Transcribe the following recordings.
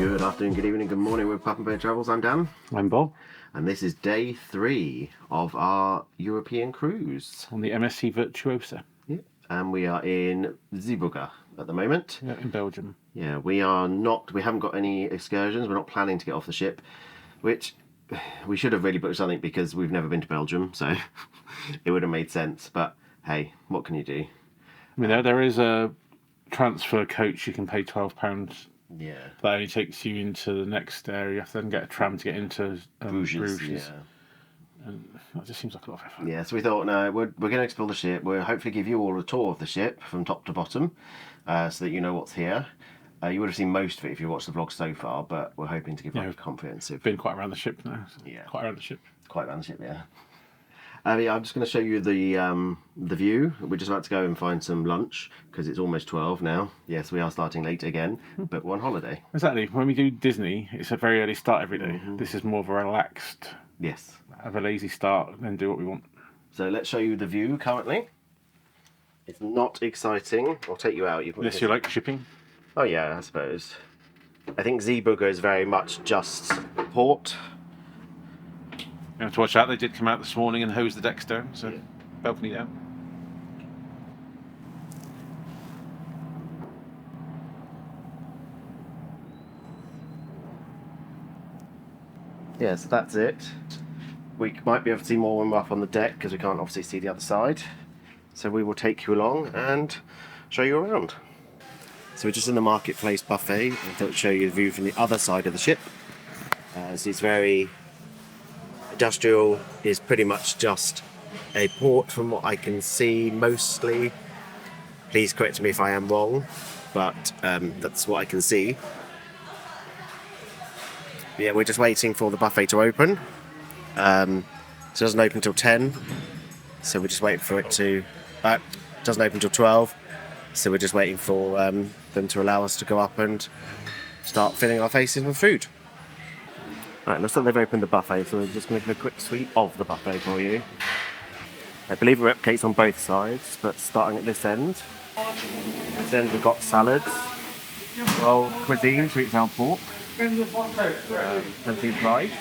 Good afternoon, good evening, good morning with Pup and Bear Travels. I'm Dan. I'm Bob. And this is day 3 of our European cruise. On the MSC Virtuosa. Yeah. And we are in Zeebrugge at the moment. Yeah, in Belgium. Yeah, we haven't got any excursions. We're not planning to get off the ship, which we should have really booked something because we've never been to Belgium, so it would have made sense. But hey, what can you do? I mean, there is a transfer coach. You can pay £12. Yeah. That only takes you into the next area. You have to then get a tram to get into Bruges. Yeah. And that just seems like a lot of effort. Yeah, so we thought, no, we're going to explore the ship. We'll hopefully give you all a tour of the ship from top to bottom so that you know what's here. You would have seen most of it if you watched the vlog so far, but we're hoping to give like a comprehensive... Been quite around the ship now. So yeah. Quite around the ship. Quite around the ship, yeah. Yeah, I'm just going to show you the view. We're just about to go and find some lunch because it's almost 12 now. Yes, we are starting late again, but we're on holiday. Exactly. When we do Disney, it's a very early start every day. Mm-hmm. This is more of a relaxed... Yes. Have a lazy start and then do what we want. So let's show you the view currently. It's not exciting. I'll take you out. Unless you like shipping. Oh yeah, I suppose. I think Zeebrugge is very much just port. You have to watch out. They did come out this morning and hose the decks down, so yeah. Balcony down. Yeah, so that's it. We might be able to see more when we're up on the deck because we can't obviously see the other side. So we will take you along and show you around. So we're just in the marketplace buffet. I thought I'd show you the view from the other side of the ship. So it's very industrial, is pretty much just a port from what I can see mostly. Please correct me if I am wrong, but that's what I can see. Yeah, we're just waiting for the buffet to open. So it doesn't open until 10, so we're just waiting for it to... it doesn't open until 12, so we're just waiting for them to allow us to go up and start filling our faces with food. Right, looks like they've opened the buffet, so we're just going to give a quick sweep of the buffet for you. I believe it replicates on both sides, but starting at this end. This end we've got salads, well, cuisine, sweet and sour pork, plenty of rice,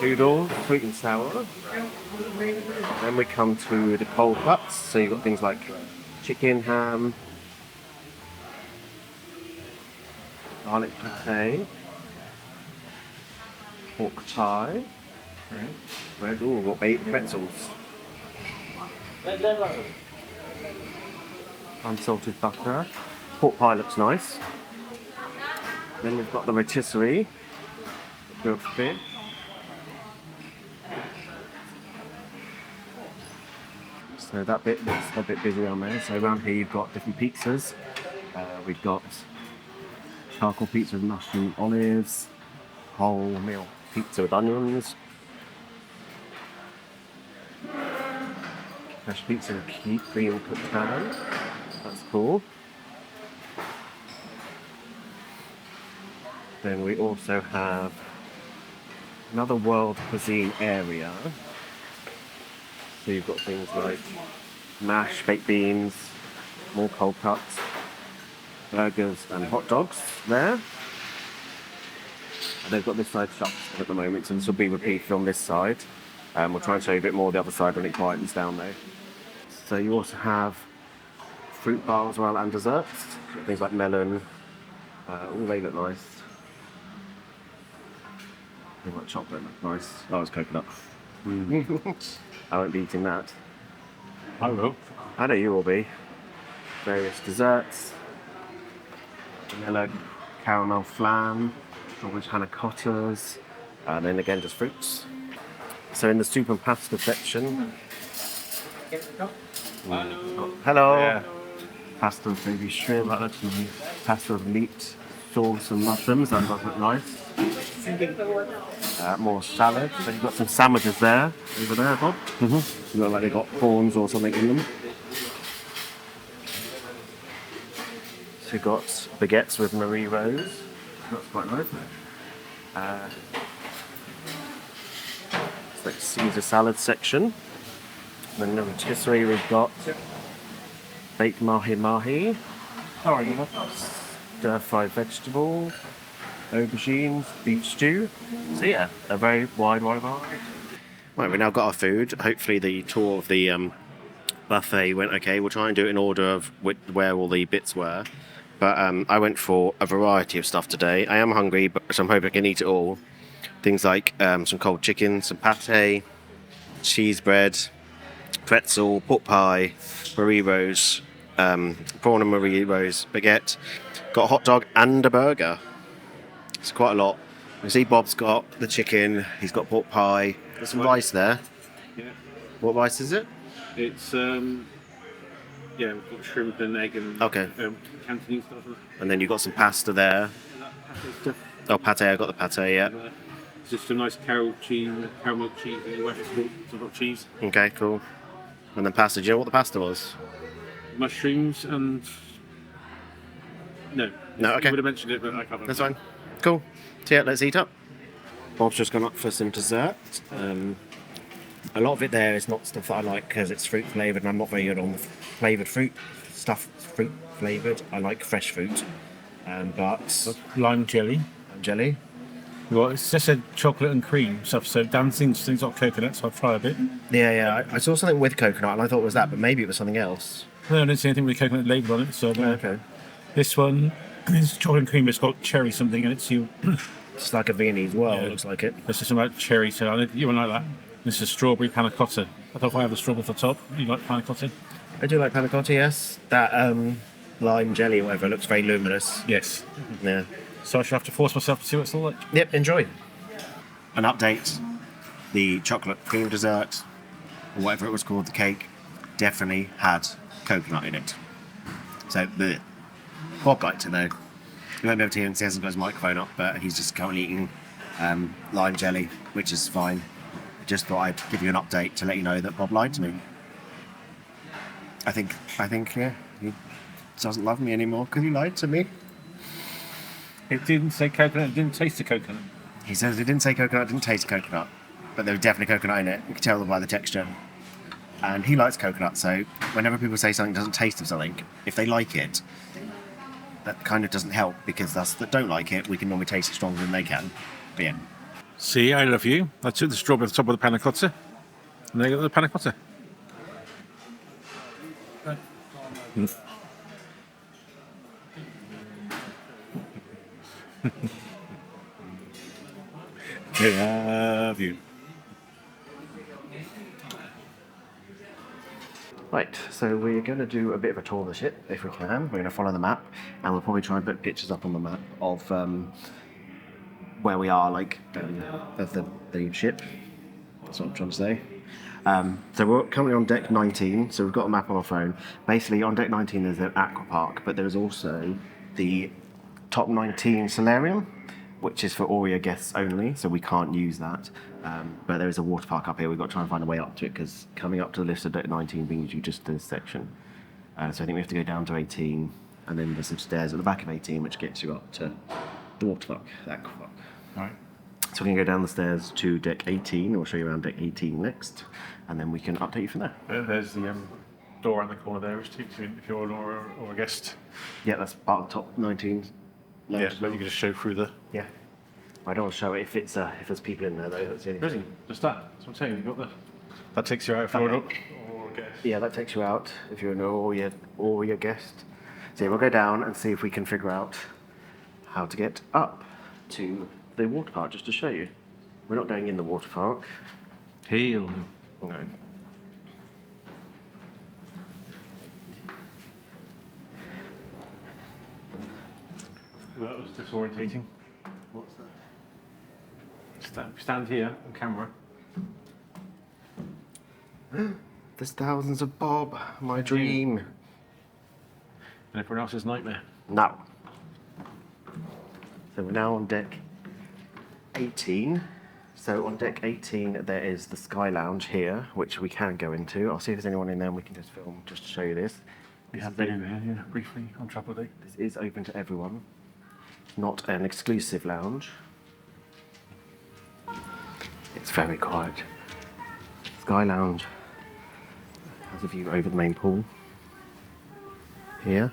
noodles, sweet and sour. Then we come to the cold cuts, so you've got things like chicken, ham, garlic pate, pork pie, we've got baked pretzels, unsalted butter, pork pie looks nice. Then we've got the rotisserie, grilled fish, so that bit looks a bit busy on there. So around here you've got different pizzas. We've got charcoal pizza with mushroom olives, wholemeal pizza with onions, fresh pizza with cream cooked ham. That's cool. Then we also have another world cuisine area. So you've got things like mash, baked beans, more cold cuts, burgers and hot dogs there. And they've got this side shut at the moment, so this will be repeated on this side. We'll try and show you a bit more of the other side when it quietens down though. So you also have fruit bars as well and desserts. Things like melon, all they look nice. Things like chocolate look nice. Oh, it's coconut. I won't be eating that. I will. I know you will be. Various desserts. Vanilla caramel flan. Strawberry panna cottas. And then again just fruits. So in the soup and pasta section. Hello. Yeah. Pasta with baby shrimp. That looks nice. Pasta with meat, sauce and mushrooms. That does look nice. More salad. So you've got some sandwiches there, over there, Bob. Mm-hmm. Look like they've got prawns or something in them. So you've got baguettes with Marie Rose. That's quite nice. It's like Caesar salad section. Then in the rotisserie we've got baked mahi mahi, stir-fried vegetable, aubergines, beef stew. So yeah, a very wide variety. Right, we now got our food. Hopefully the tour of the buffet went okay. We'll try and do it in order of where all the bits were. But I went for a variety of stuff today. I am hungry, so I'm hoping I can eat it all. Things like some cold chicken, some pate, cheese bread, pretzel, pork pie, burritos, prawn and burritos, baguette. Got a hot dog and a burger. It's quite a lot. You see Bob's got the chicken, he's got pork pie. There's some rice there. Yeah. What rice is it? It's we've got shrimp and egg and cantonese stuff. And then you've got some pasta there. Oh, pate, I got the pate, yeah. Just some nice caramel cheese and some hot cheese. Okay, cool. And then pasta, do you know what the pasta was? Mushrooms and... No, okay. You would have mentioned it, but I can't remember. That's fine. Cool. So yeah, let's eat up. Bob's just gone up for some dessert. A lot of it there is not stuff that I like because it's fruit flavoured and I'm not very good on flavoured fruit. Stuff fruit flavoured. I like fresh fruit. But... Lime jelly. Jelly. Well, it's just a chocolate and cream stuff, so Dan thinks got coconut, so I'll try a bit. Yeah. I saw something with coconut and I thought it was that, but maybe it was something else. No, I didn't see anything with coconut labelled on it, so... Okay. This one is chocolate and cream, it's got cherry something, and it's you... It's like a Viennese, it looks like it. It's just about cherry, so you won't like that. This is strawberry panna cotta. I thought if I have the strawberry for the top, you like panna cotta? I do like panna cotta, yes. That lime jelly or whatever looks very luminous. Yes. Yeah. So I should have to force myself to see what it's all like. Yep, enjoy. An update. The chocolate cream dessert, or whatever it was called, the cake, definitely had coconut in it. So, Bob liked it though. You won't be able to hear him, he hasn't got his microphone up, but he's just currently eating lime jelly, which is fine. I just thought I'd give you an update to let you know that Bob lied to me. I think, yeah, he doesn't love me anymore because he lied to me. It didn't say coconut, it didn't taste the coconut. He says it didn't say coconut, it didn't taste coconut, but there was definitely coconut in it. You can tell by the texture. And he likes coconut, so whenever people say something doesn't taste of something, if they like it, that kind of doesn't help because us that don't like it, we can normally taste it stronger than they can. But yeah. See, I love you. I took the strawberry off the top of the panna cotta, and there you go, the panna cotta. I love you. Right, so we're going to do a bit of a tour of the ship, if we can. We're going to follow the map, and we'll probably try and put pictures up on the map of where we are, of the ship. That's what I'm trying to say. So we're currently on deck 19, so we've got a map on our phone. Basically, on deck 19 there's an aqua park, but there's also the top 19 solarium, which is for Aurea guests only, so we can't use that. But there is a water park up here. We've got to try and find a way up to it, because coming up to the lift of deck 19 brings you just to this section. So I think we have to go down to 18, and then there's some stairs at the back of 18, which gets you up to the water park, the aqua park. All right. So we can go down the stairs to deck 18. We'll show you around deck 18 next, and then we can update you from there. There's the door around the corner there, which takes you in if you're an Aura or a guest. Yeah, that's part of the top 19. Yeah, but you can just show through the... Yeah. I don't want to show it if there's people in there though. That's the only Really? thing. Just that? That's what I'm saying. You've got the... That takes you out if you're an or a guest. Yeah, that takes you out if you're an Aurea guest. So yeah, we'll go down and see if we can figure out how to get up to the water park, just to show you. We're not going in the water park. Heel. No. That was disorientating. What's that? Stand here on camera. There's thousands of Bob, my dream. And everyone else's nightmare. No. So we're now on deck 18. So on deck 18 there is the Sky Lounge here, which we can go into. I'll see if there's anyone in there and we can just film just to show you this. We have been in there, yeah, briefly on Travel Day. This is open to everyone. Not an exclusive lounge. It's very quiet. Sky Lounge has a view over the main pool. Here.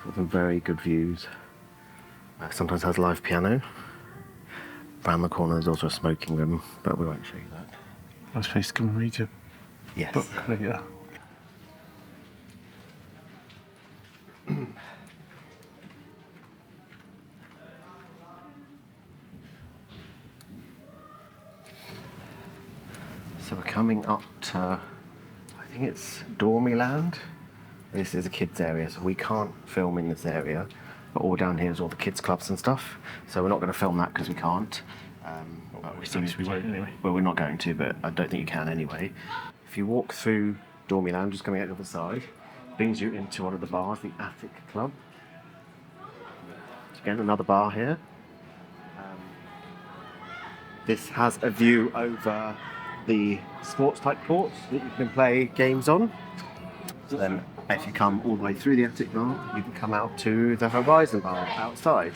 Got some very good views Sometimes has live piano. Around the corner there's also a smoking room, but we won't show you that. Nice place to come and read your Yes. book later. So we're coming up to, I think it's Dormyland. This is a kids area, so we can't film in this area. But all down here is all the kids clubs and stuff. So we're not going to film that because we can't. But we still we won't anyway. Well, we're not going to, but I don't think you can anyway. If you walk through Dormyland, just coming out the other side, brings you into one of the bars, the Attic Club. Again, another bar here. This has a view over the sports type courts that you can play games on. So then if you come all the way through the Attic Bar, you can come out to the Horizon Bar outside.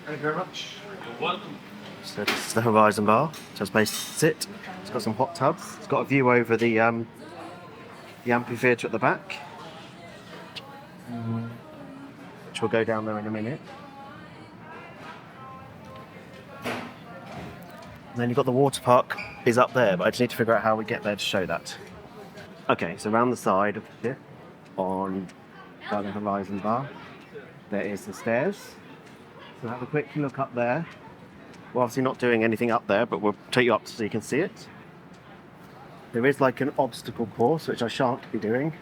Thank you very much. You're welcome. So this is the Horizon Bar, just a place to sit. It's got some hot tubs. It's got a view over the amphitheatre at the back, which we'll go down there in a minute. And then you've got the water park is up there, but I just need to figure out how we get there to show that. Okay, so around the side of the ship, by the Horizon Bar, there is the stairs. So have a quick look up there. We're obviously not doing anything up there, but we'll take you up so you can see it. There is like an obstacle course, which I shan't be doing.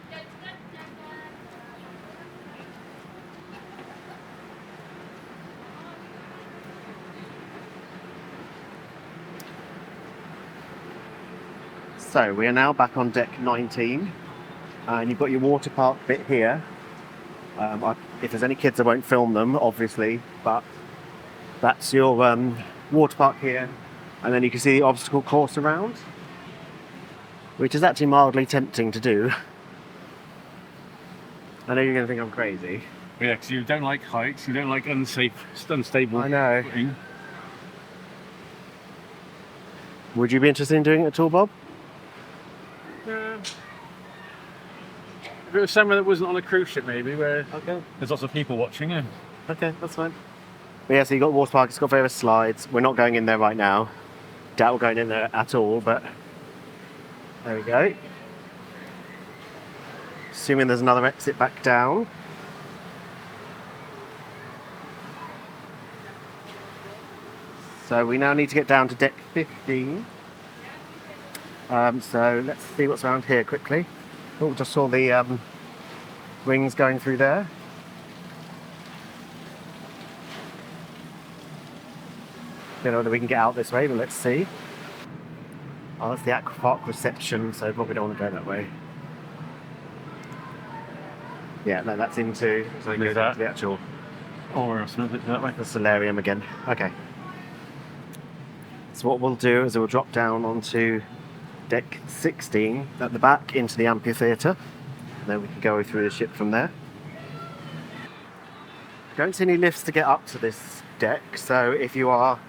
So we are now back on deck 19, and you've got your water park bit here. If there's any kids, I won't film them, obviously, but that's your water park here, and then you can see the obstacle course around, which is actually mildly tempting to do. I know you're going to think I'm crazy. Yeah, because you don't like heights, you don't like unstable. I know. footing. Would you be interested in doing it at all, Bob? If it was somewhere that wasn't on a cruise ship, maybe, where Okay. there's lots of people watching, yeah. Okay, that's fine. But yeah, so you've got the water park, it's got various slides. We're not going in there right now. Doubt we're going in there at all, but there we go. Assuming there's another exit back down. So we now need to get down to deck 15. So let's see what's around here quickly. Oh, just saw the rings going through there. Don't know whether we can get out this way, but let's see. Oh, that's the aquapark reception, so probably don't want to go that way. Yeah, no, that's into. So we go down to the actual. Or else, not that way. The solarium again. Okay. So what we'll do is we'll drop down onto deck 16 at the back into the amphitheatre. Then we can go through the ship from there. Don't see any lifts to get up to this deck, so if you are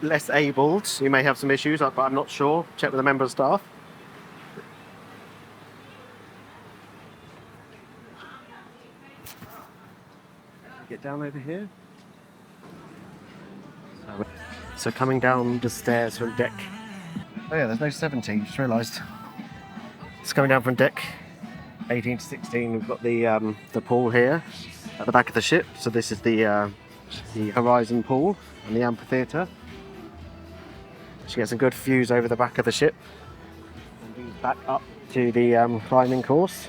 less abled, you may have some issues, but I'm not sure. Check with a member of staff. Get down over here. So coming down the stairs from deck. Oh yeah, there's no 17, just realised. It's coming down from deck 18 to 16. We've got the pool here at the back of the ship. So this is the Horizon pool and the amphitheatre. So you get some good views over the back of the ship. And views back up to the climbing course.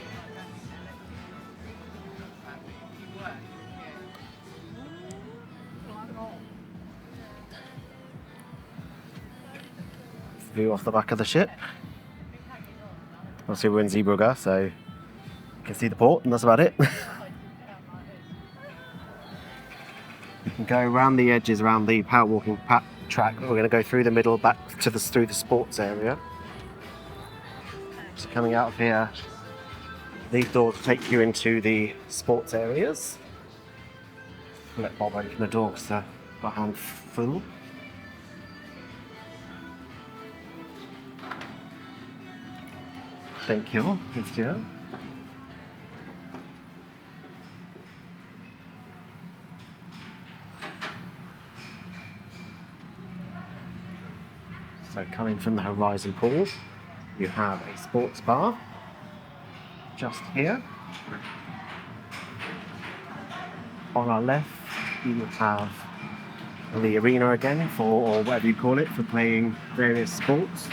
View off the back of the ship. Obviously we're in Zeebrugge, so you can see the port, and that's about it. You can go around the edges, around the power walking track. We're going to go through the middle, back to through the sports area. So coming out of here, these doors take you into the sports areas. Let Bob open the door because they've got a handful. Thank you. Thank you. So coming from the Horizon Pool, you have a sports bar just here. On our left, you have the arena again for, or whatever you call it, for playing various sports.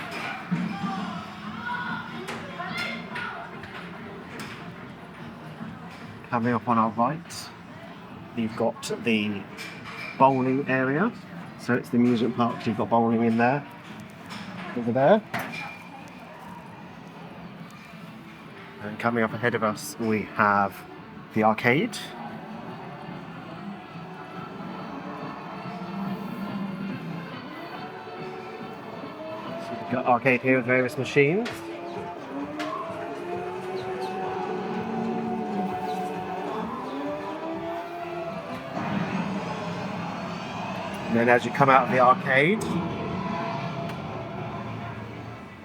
Coming up on our right, you've got the bowling area. So it's the amusement park, you've got bowling in there, over there. And coming up ahead of us, we have the arcade. So we've got arcade here with various machines. And then as you come out of the arcade,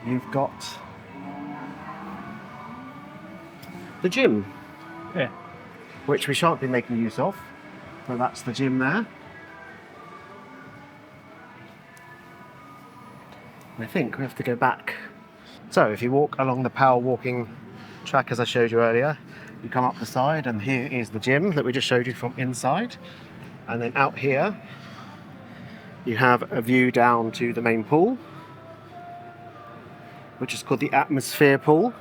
you've got the gym. Yeah. Which we shan't be making use of, but that's the gym there. I think we have to go back. So if you walk along the power walking track as I showed you earlier, you come up the side and here is the gym that we just showed you from inside. And then out here, you have a view down to the main pool, which is called the Atmosphere Pool.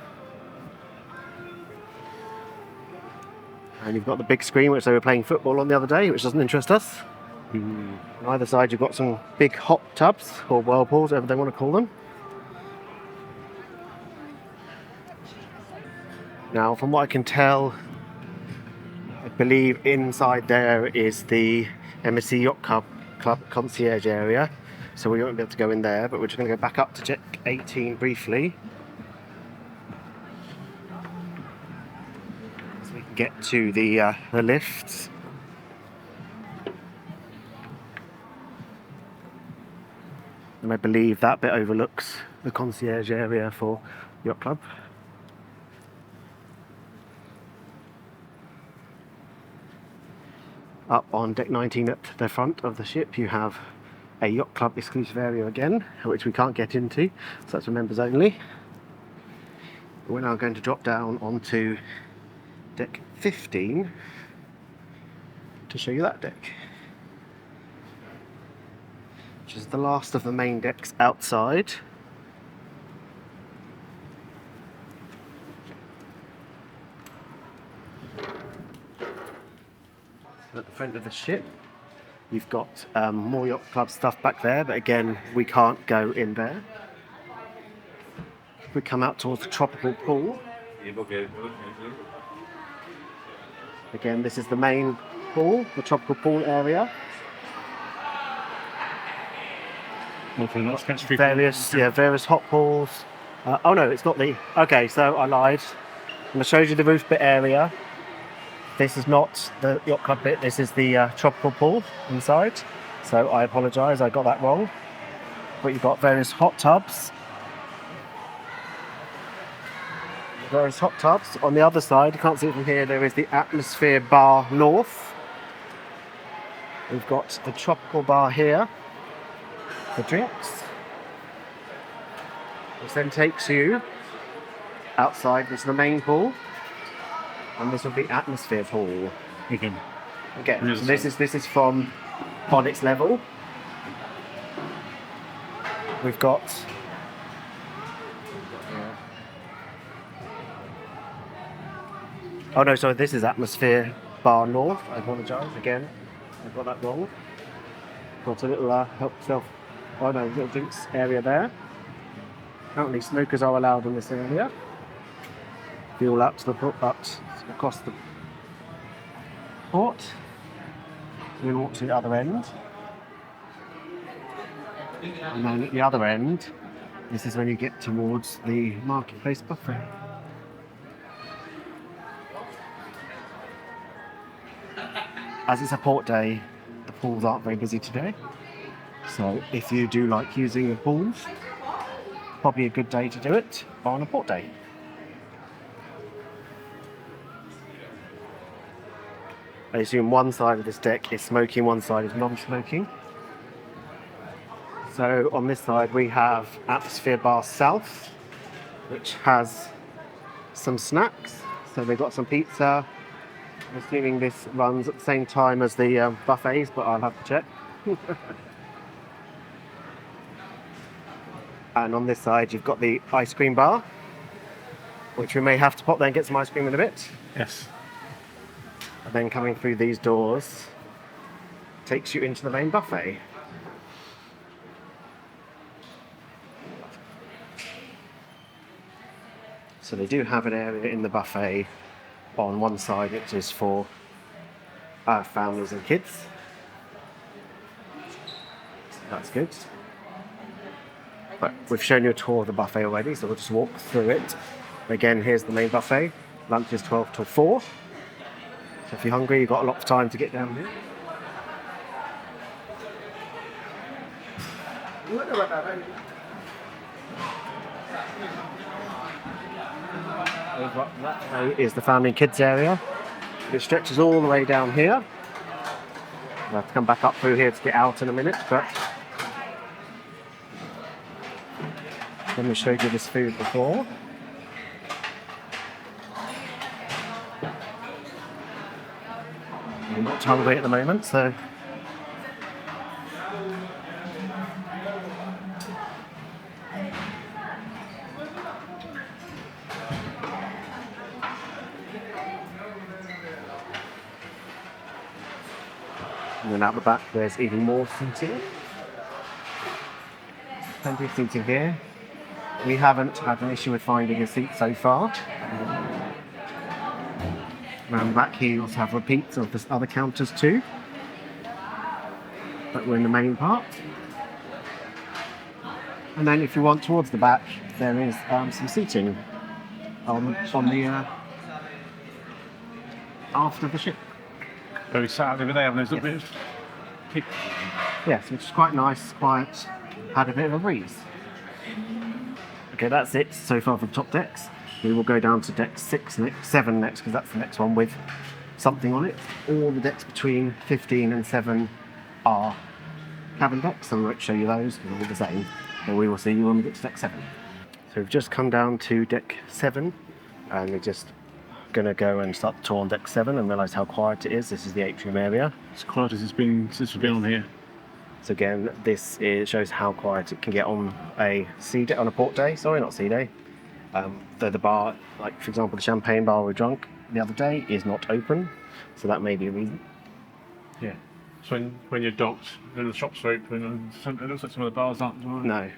And you've got the big screen, which they were playing football on the other day, which doesn't interest us. On either side, you've got some big hot tubs, or whirlpools, whatever they want to call them. Now, from what I can tell, I believe inside there is the MSC Yacht Club concierge area, so we won't be able to go in there, but we're just going to go back up to deck 18 briefly. So we can get to the lifts. And I believe that bit overlooks the concierge area for Yacht Club. Up on deck 19 at the front of the ship, you have a Yacht Club exclusive area again, which we can't get into, so that's for members only. We're now going to drop down onto deck 15 to show you that deck, which is the last of the main decks outside. At the front of the ship, you've got more Yacht Club stuff back there, but again, we can't go in there. We come out towards the tropical pool. Again, this is the main pool, the tropical pool area. Various hot pools. Oh no, it's not the. Okay, so I lied. I showed you the roof bit area. This is not the Yacht Club bit, this is the tropical pool inside. So I apologise, I got that wrong. But you've got various hot tubs. On the other side, you can't see it from here, there is the Atmosphere Bar North. We've got the tropical bar here for drinks. Which then takes you outside, this is the main pool. And this will be Atmosphere Pool. Again, so this is from on its level. We've got oh no, sorry, this is Atmosphere Bar North. I apologise again. I got that wrong. Got a little help yourself. Oh no, little drinks area there. Apparently, smokers are allowed in this area. Fuel out to the across the port. We'll walk to the other end. And then at the other end, this is when you get towards the marketplace buffet. As it's a port day, the pools aren't very busy today. So if you do like using the pools, probably a good day to do it on a port day. I assume one side of this deck is smoking, one side is non-smoking. So on this side we have Atmosphere Bar South, which has some snacks. So they've got some pizza. I'm assuming this runs at the same time as the buffets, but I'll have to check. And on this side you've got the ice cream bar, which we may have to pop there and get some ice cream in a bit. Yes. And then coming through these doors takes you into the main buffet. So they do have an area in the buffet on one side which is for families and kids. So that's good. But we've shown you a tour of the buffet already, so we'll just walk through it. Again, here's the main buffet. Lunch is 12 till 4. So if you're hungry, you've got a lot of time to get down here. That is the family and kids area. It stretches all the way down here. We'll have to come back up through here to get out in a minute, but let me show you this food before. I'm not hungry at the moment, so and then out the back there's even more seating. Plenty of seating here. We haven't had an issue with finding a seat so far. Around the back here you also have repeats of the other counters too. But we're in the main part. And then if you want towards the back, there is some seating on the aft of the ship. Very sad over there, having a little bit of kick. Yes, which is quite nice, quiet, had a bit of a breeze. Okay, that's it so far for the top decks. We will go down to deck 7 next, because that's the next one with something on it. All the decks between 15 and 7 are cabin decks, and we won't show you those because they're all the same. But we will see you when we get to deck 7. So we've just come down to deck 7, and we're just going to go and start the tour on deck 7 and realise how quiet it is. This is the atrium area. As quiet as it's been since we've been on here. So again, this shows how quiet it can get on a sea day, on a port day. Sorry, not sea day. The bar, like for example, the champagne bar we drank the other day is not open, so that may be a reason. Yeah. So when you're docked, then the shops are open, and it looks like some of the bars aren't as well. No.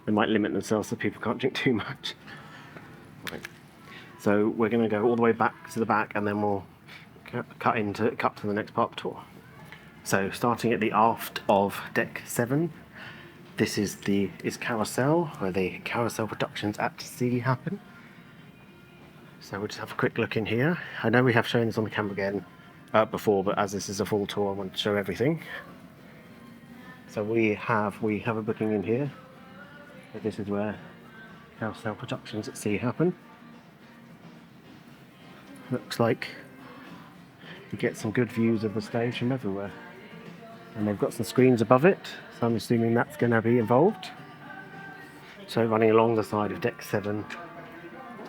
They might limit themselves so people can't drink too much. Right. So we're going to go all the way back to the back, and then we'll cut to the next part of the tour. So starting at the aft of deck 7, this is Carousel, where the Carousel productions at sea happen. So we'll just have a quick look in here. I know we have shown this on the camera again before, but as this is a full tour, I want to show everything. So we have a booking in here. So this is where Carousel productions at sea happen. Looks like you get some good views of the stage from everywhere. And they've got some screens above it, so I'm assuming that's going to be involved. So running along the side of deck 7,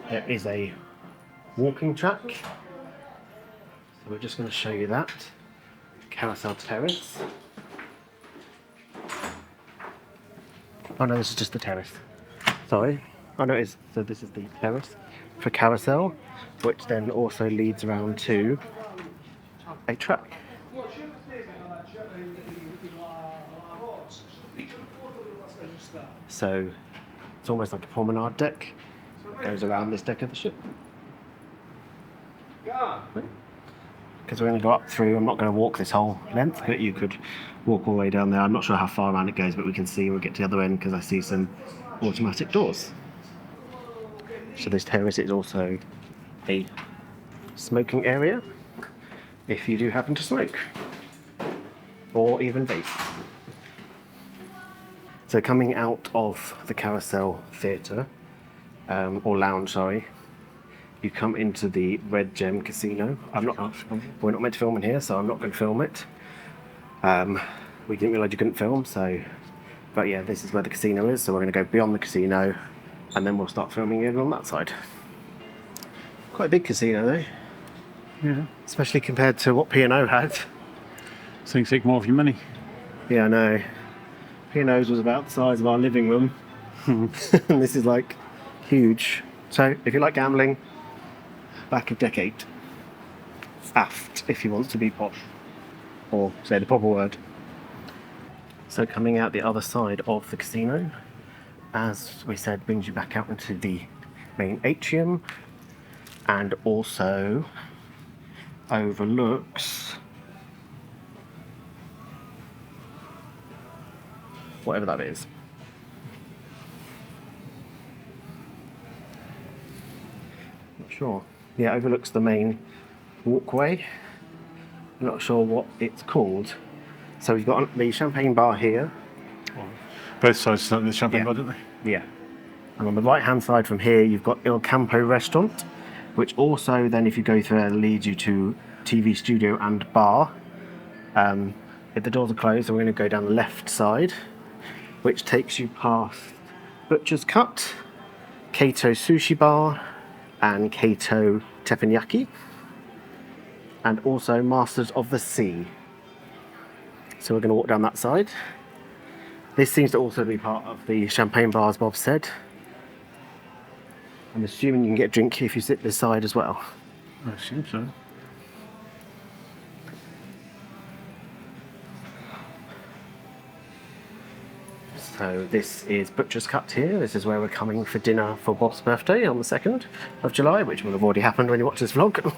there is a walking track. So we're just going to show you that. Carousel terrace. Oh no, this is just the terrace. Sorry. Oh no, it is. So this is the terrace for Carousel, which then also leads around to a track. So it's almost like a promenade deck. It goes around this deck of the ship. Because we're going to go up through, I'm not going to walk this whole length, but you could walk all the way down there. I'm not sure how far around it goes, but we can see we'll get to the other end because I see some automatic doors. So this terrace is also a smoking area if you do happen to smoke, or even vape. So coming out of the Carousel Theatre, or Lounge, sorry, you come into the Red Gem Casino. We're not meant to film in here, so I'm not going to film it. We didn't realise you couldn't film, so. But yeah, this is where the casino is, so we're going to go beyond the casino, and then we'll start filming it on that side. Quite a big casino though. Yeah. Especially compared to what P&O had. So you can take more of your money. Yeah, I know. P&O's was about the size of our living room. And this is like huge. So if you like gambling, back of deck 8. Aft, if you want to be posh. Or say the proper word. So coming out the other side of the casino, as we said, brings you back out into the main atrium, and also overlooks whatever that is. Not sure. Yeah, overlooks the main walkway. I'm not sure what it's called. So we've got the champagne bar here. Both sides of the champagne bar, didn't they? Yeah. And on the right hand side from here, you've got Il Campo restaurant, which also then, if you go through there, leads you to TV studio and bar. If the doors are closed, then we're going to go down the left side, which takes you past Butcher's Cut, Kato Sushi Bar, and Kato Teppanyaki, and also Masters of the Sea. So we're going to walk down that side. This seems to also be part of the champagne bar, as Bob said. I'm assuming you can get a drink if you sit this side as well. I assume so. So this is Butcher's Cut here. This is where we're coming for dinner for Bob's birthday on the 2nd of July, which will have already happened when you watch this vlog.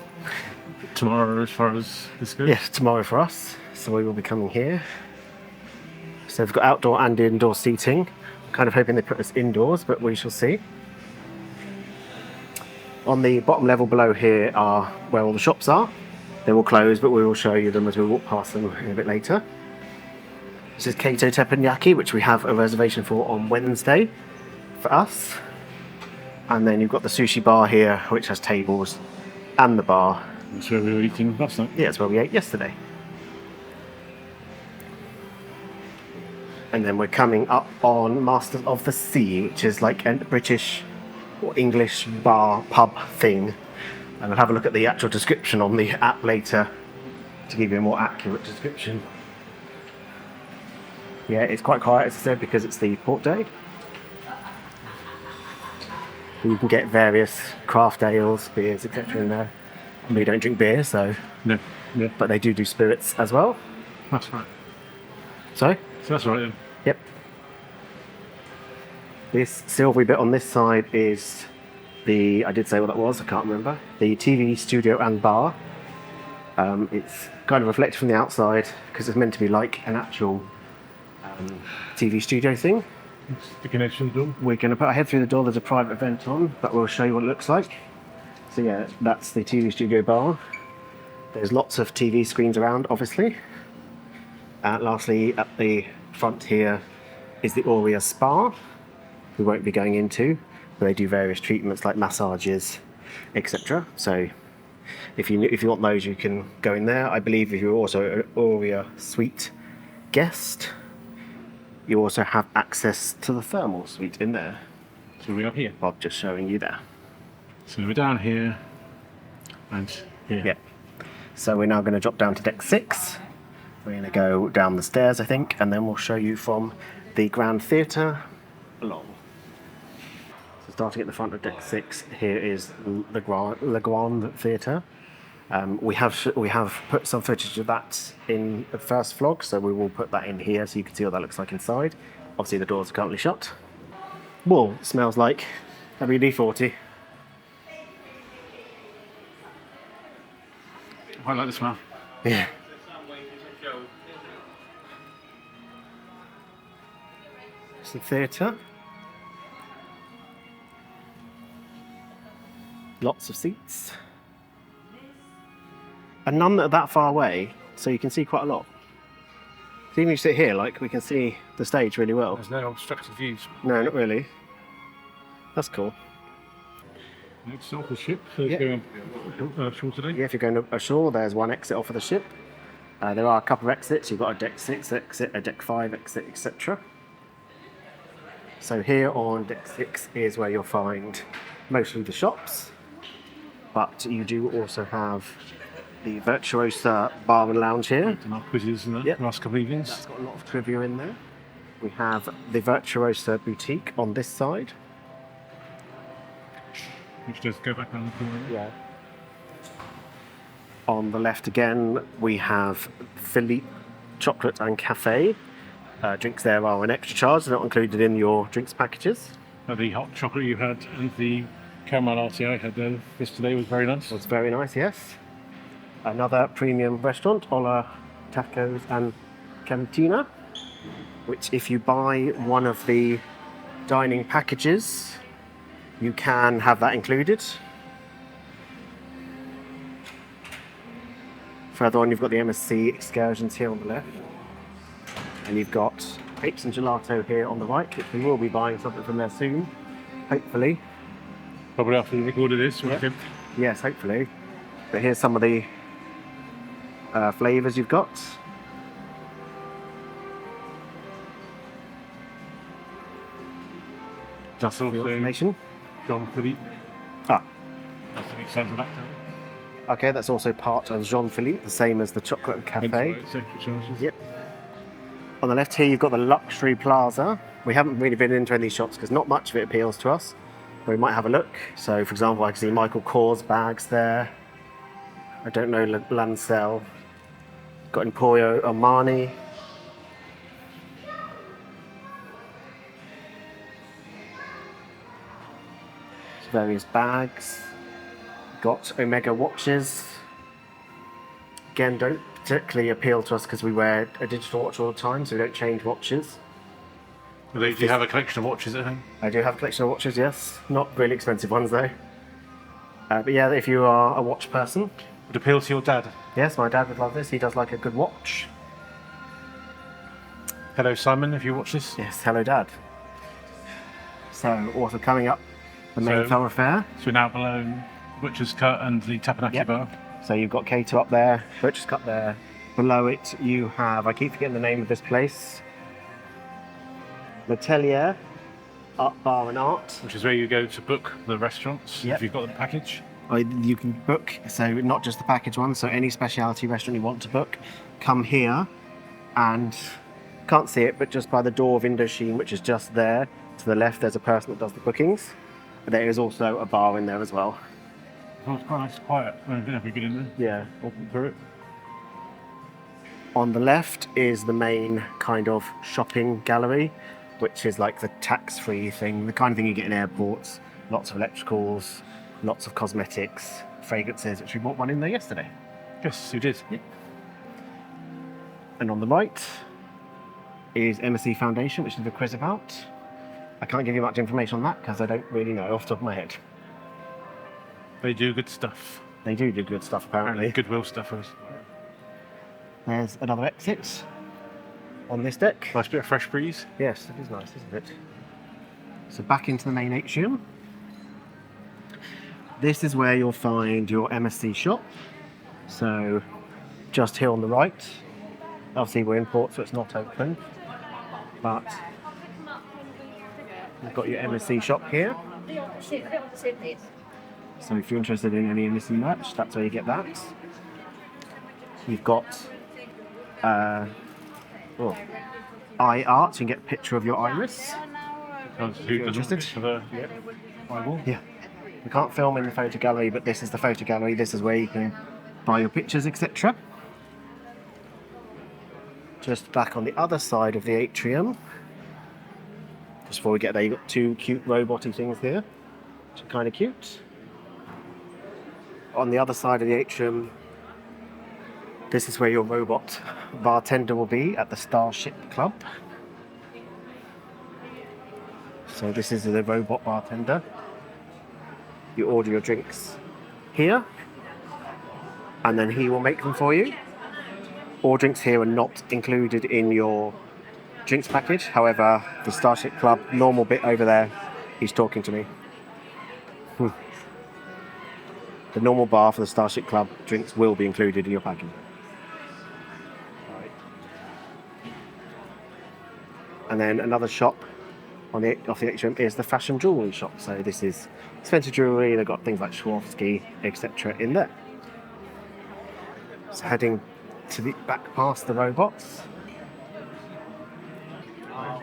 Tomorrow, as far as this goes? Yes, tomorrow for us. So we will be coming here. So we've got outdoor and indoor seating. Kind of hoping they put us indoors, but we shall see. On the bottom level below here are where all the shops are. They will close, but we will show you them as we walk past them a bit later. This is Kato Teppanyaki, which we have a reservation for on Wednesday for us. And then you've got the sushi bar here, which has tables, and the bar. That's where we were eating last night. Yeah, it's where we ate yesterday. And then we're coming up on Masters of the Sea, which is like a British or English bar pub thing. And I'll have a look at the actual description on the app later to give you a more accurate description. Yeah, it's quite quiet, as I said, because it's the port day. You can get various craft ales, beers, etc. in there. We don't drink beer, so. No. Yeah. But they do spirits as well. That's right. Sorry? So that's right then. Yep. This silvery bit on this side is I did say what that was, I can't remember. The TV studio and bar. It's kind of reflected from the outside because it's meant to be like an actual TV studio thing. Sticking edge from the door. We're going to put our head through the door, there's a private vent on, but we'll show you what it looks like. So yeah, that's the TV studio bar. There's lots of TV screens around, obviously. Lastly, at the front here is the Aurea Spa. We won't be going into, but they do various treatments like massages, etc. So if you want those, you can go in there. I believe if you're also an Aurea Suite guest, you also have access to the thermal suite in there. So we are here. Bob just showing you there. So we're down here and here. Yeah. So we're now going to drop down to deck 6. We're going to go down the stairs, I think, and then we'll show you from the Grand Theatre along. So starting at the front of deck 6, here is the Grand Theatre. We have put some footage of that in the first vlog, so we will put that in here so you can see what that looks like inside. Obviously the doors are currently shut. Well, it smells like WD-40. I like the smell. Yeah. It's the theatre. Lots of seats. And none that are that far away, so you can see quite a lot. So even if you sit here, like, we can see the stage really well. There's no obstructed views. No, not really. That's cool. It's off the ship, so Yeah. it's going ashore today. Yeah, if you're going ashore, there's one exit off of the ship. There are a couple of exits. You've got a deck 6 exit, a deck 5 exit, etc. So here on deck 6 is where you'll find mostly the shops, but you do also have the Virtuosa Bar and Lounge here. And our quizzes and that Yep. the last couple of evenings. That's got a lot of trivia in there. We have the Virtuosa Boutique on this side. Which does go back around the corner. Yeah. On the left again, we have Philippe Chocolate and Cafe. Drinks there are an extra charge, they're not included in your drinks packages. The hot chocolate you had and the caramel latte I had yesterday was very nice. Was very nice, yes. Another premium restaurant, Ola Tacos and Cantina, which if you buy one of the dining packages, you can have that included. Further on, you've got the MSC excursions here on the left. And you've got Apes and Gelato here on the right, which we will be buying something from there soon, hopefully. Probably after we recorded this. Yep. Yes, hopefully. But here's some of the flavours you've got. Just for your information. John Philippe. Ah, That's the extent of okay, that's also part of Jean-Philippe, the same as the Chocolate Cafe. Yep. On the left here, you've got the Luxury Plaza. We haven't really been into any of these shops because not much of it appeals to us. But we might have a look. So, for example, I can see Michael Kors bags there. I don't know Lancel. Got Emporio Armani. Various bags. Got Omega watches. Again, don't particularly appeal to us because we wear a digital watch all the time, so we don't change watches. Do you have a collection of watches at home? I do have a collection of watches, yes. Not really expensive ones though. But yeah, if you are a watch person, Would appeal to your dad. yes, my dad would love this. He does like a good watch. Hello, Simon, if you watch this. Yes, hello, Dad. So, also coming up, the main So- thoroughfare. So we're now below Butcher's Cut and the Tapanaki Yep. Bar. So you've got Cato up there, Butcher's Cut there. Below it, you have, I keep forgetting the name of this place, L'Atelier, Art Bar and Art. Which is where you go to book the restaurants Yep. if you've got the package. Or you can book, so not just the package one, so any specialty restaurant you want to book, come here and can't see it, but just by the door of Indochine, which is just there to the left, there's a person that does the bookings. There is also a bar in there as well. Oh, it's quite nice, quiet. I don't know if we get in there. Yeah. Walking through it. On the left is the main kind of shopping gallery, which is like the tax-free thing, the kind of thing you get in airports. Lots of electricals, lots of cosmetics, fragrances, which we bought one in there yesterday. Yes, you did. And on the right is MSC Foundation, which is the quiz about. I can't give you much information on that because I don't really know off the top of my head. They do good stuff. They do good stuff, apparently. And goodwill stuff. There's another exit on this deck. Nice bit of fresh breeze. Yes, it is nice, isn't it? So back into the main atrium. This is where you'll find your MSC shop. So just here on the right. Obviously we're in port, so it's not open. But you've got your MSC shop here. So if you're interested in any MSC merch, that's where you get that. You've got eye art, you can get a picture of your iris. You're interested? Bible. Yeah. We can't film in the photo gallery, but this is the photo gallery. This is where you can buy your pictures, etc. Just back on the other side of the atrium. Just before we get there, you've got two cute robot-y things here, which are kind of cute. On the other side of the atrium, this is where your robot bartender will be at the Starship Club. So this is the robot bartender. You order your drinks here, and then he will make them for you. All drinks here are not included in your drinks package. However, the Starship Club normal bit over there, he's talking to me. The normal bar for the Starship Club drinks will be included in your package. Right. And then another shop off the atrium is the fashion jewellery shop. So this is expensive jewellery. They've got things like Swarovski, etc. in there. So heading to the back past the robots,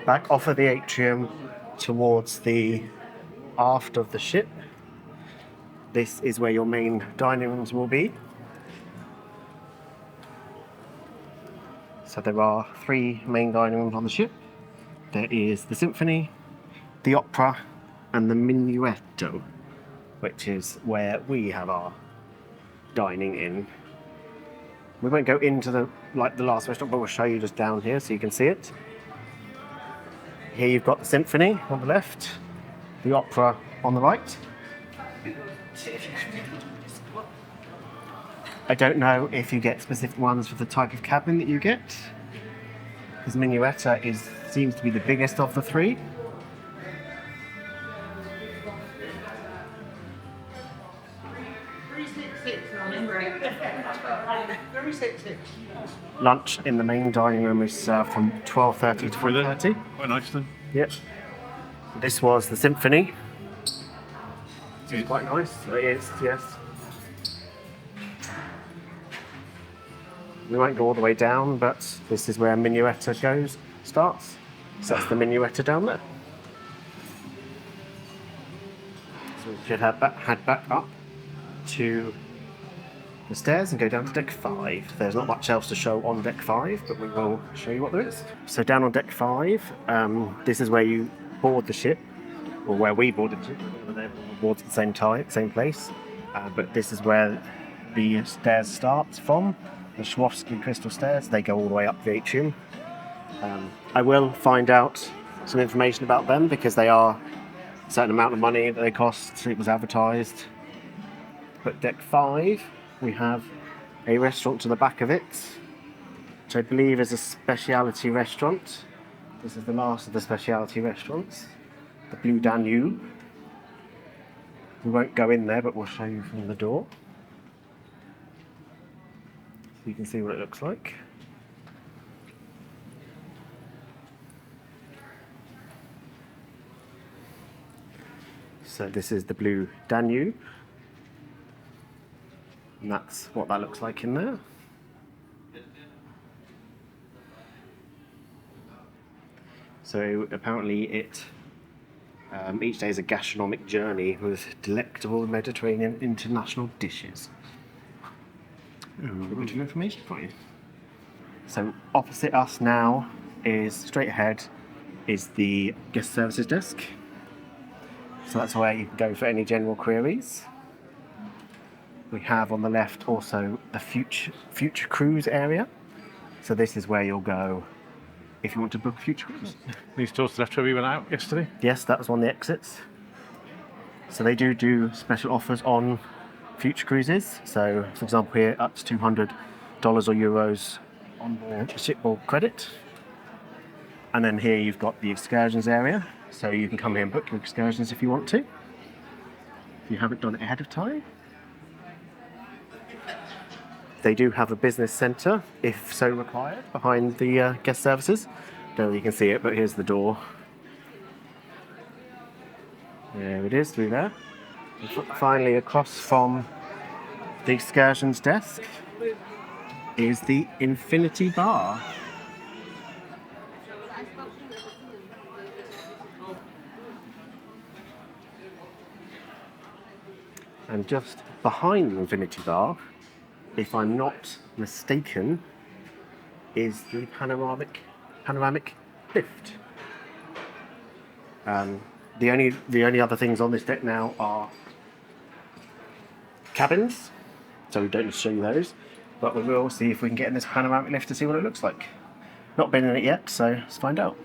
back off of the atrium towards the aft of the ship. This is where your main dining rooms will be. So there are 3 main dining rooms on the ship. There is the Symphony, the Opera, and the Minuetto, which is where we have our dining in. We won't go into the last restaurant, but we'll show you just down here so you can see it. Here you've got the Symphony on the left, the Opera on the right. I don't know if you get specific ones for the type of cabin that you get, because Minuetta seems to be the biggest of the 3. Lunch in the main dining room is from 12:30 to 4:30. Quite nice then. Yep. This was the Symphony. It's quite nice. It is, yes. We won't go all the way down, but this is where Minuetta starts. So that's the Minuetta down there. So we should head back up to the stairs and go down to deck 5. There's not much else to show on deck 5, but we will show you what there is. So down on deck 5, this is where you board the ship, or where we boarded the ship. They boarded at the same place. But this is where the stairs start from. The Swarovski crystal stairs. They go all the way up the atrium. I will find out some information about them because they are a certain amount of money that they cost. It was advertised. But deck 5, we have a restaurant to the back of it, which I believe is a speciality restaurant. This is the last of the speciality restaurants, the Blue Danube. We won't go in there, but we'll show you from the door. So you can see what it looks like. So this is the Blue Danube. And that's what that looks like in there. So apparently each day is a gastronomic journey with delectable Mediterranean international dishes. A bit of information for you. So opposite us now straight ahead is the guest services desk. So that's where you can go for any general queries. We have on the left also the future cruise area. So this is where you'll go if you want to book a future cruise. These tours left where we went out yesterday. Yes, that was one of the exits. So they do special offers on future cruises. So for example here up to $200 or euros on board shipboard credit. And then here you've got the excursions area. So you can come here and book your excursions if you want to. If you haven't done it ahead of time. They do have a business centre, if so required, behind the guest services. Don't know if you can see it, but here's the door. There it is, through there. And finally, across from the excursions desk is the Infinity Bar. And just behind the Infinity Bar, if I'm not mistaken, is the panoramic lift. The only other things on this deck now are cabins, so we don't need to show you those, but we will see if we can get in this panoramic lift to see what it looks like. Not been in it yet, so let's find out.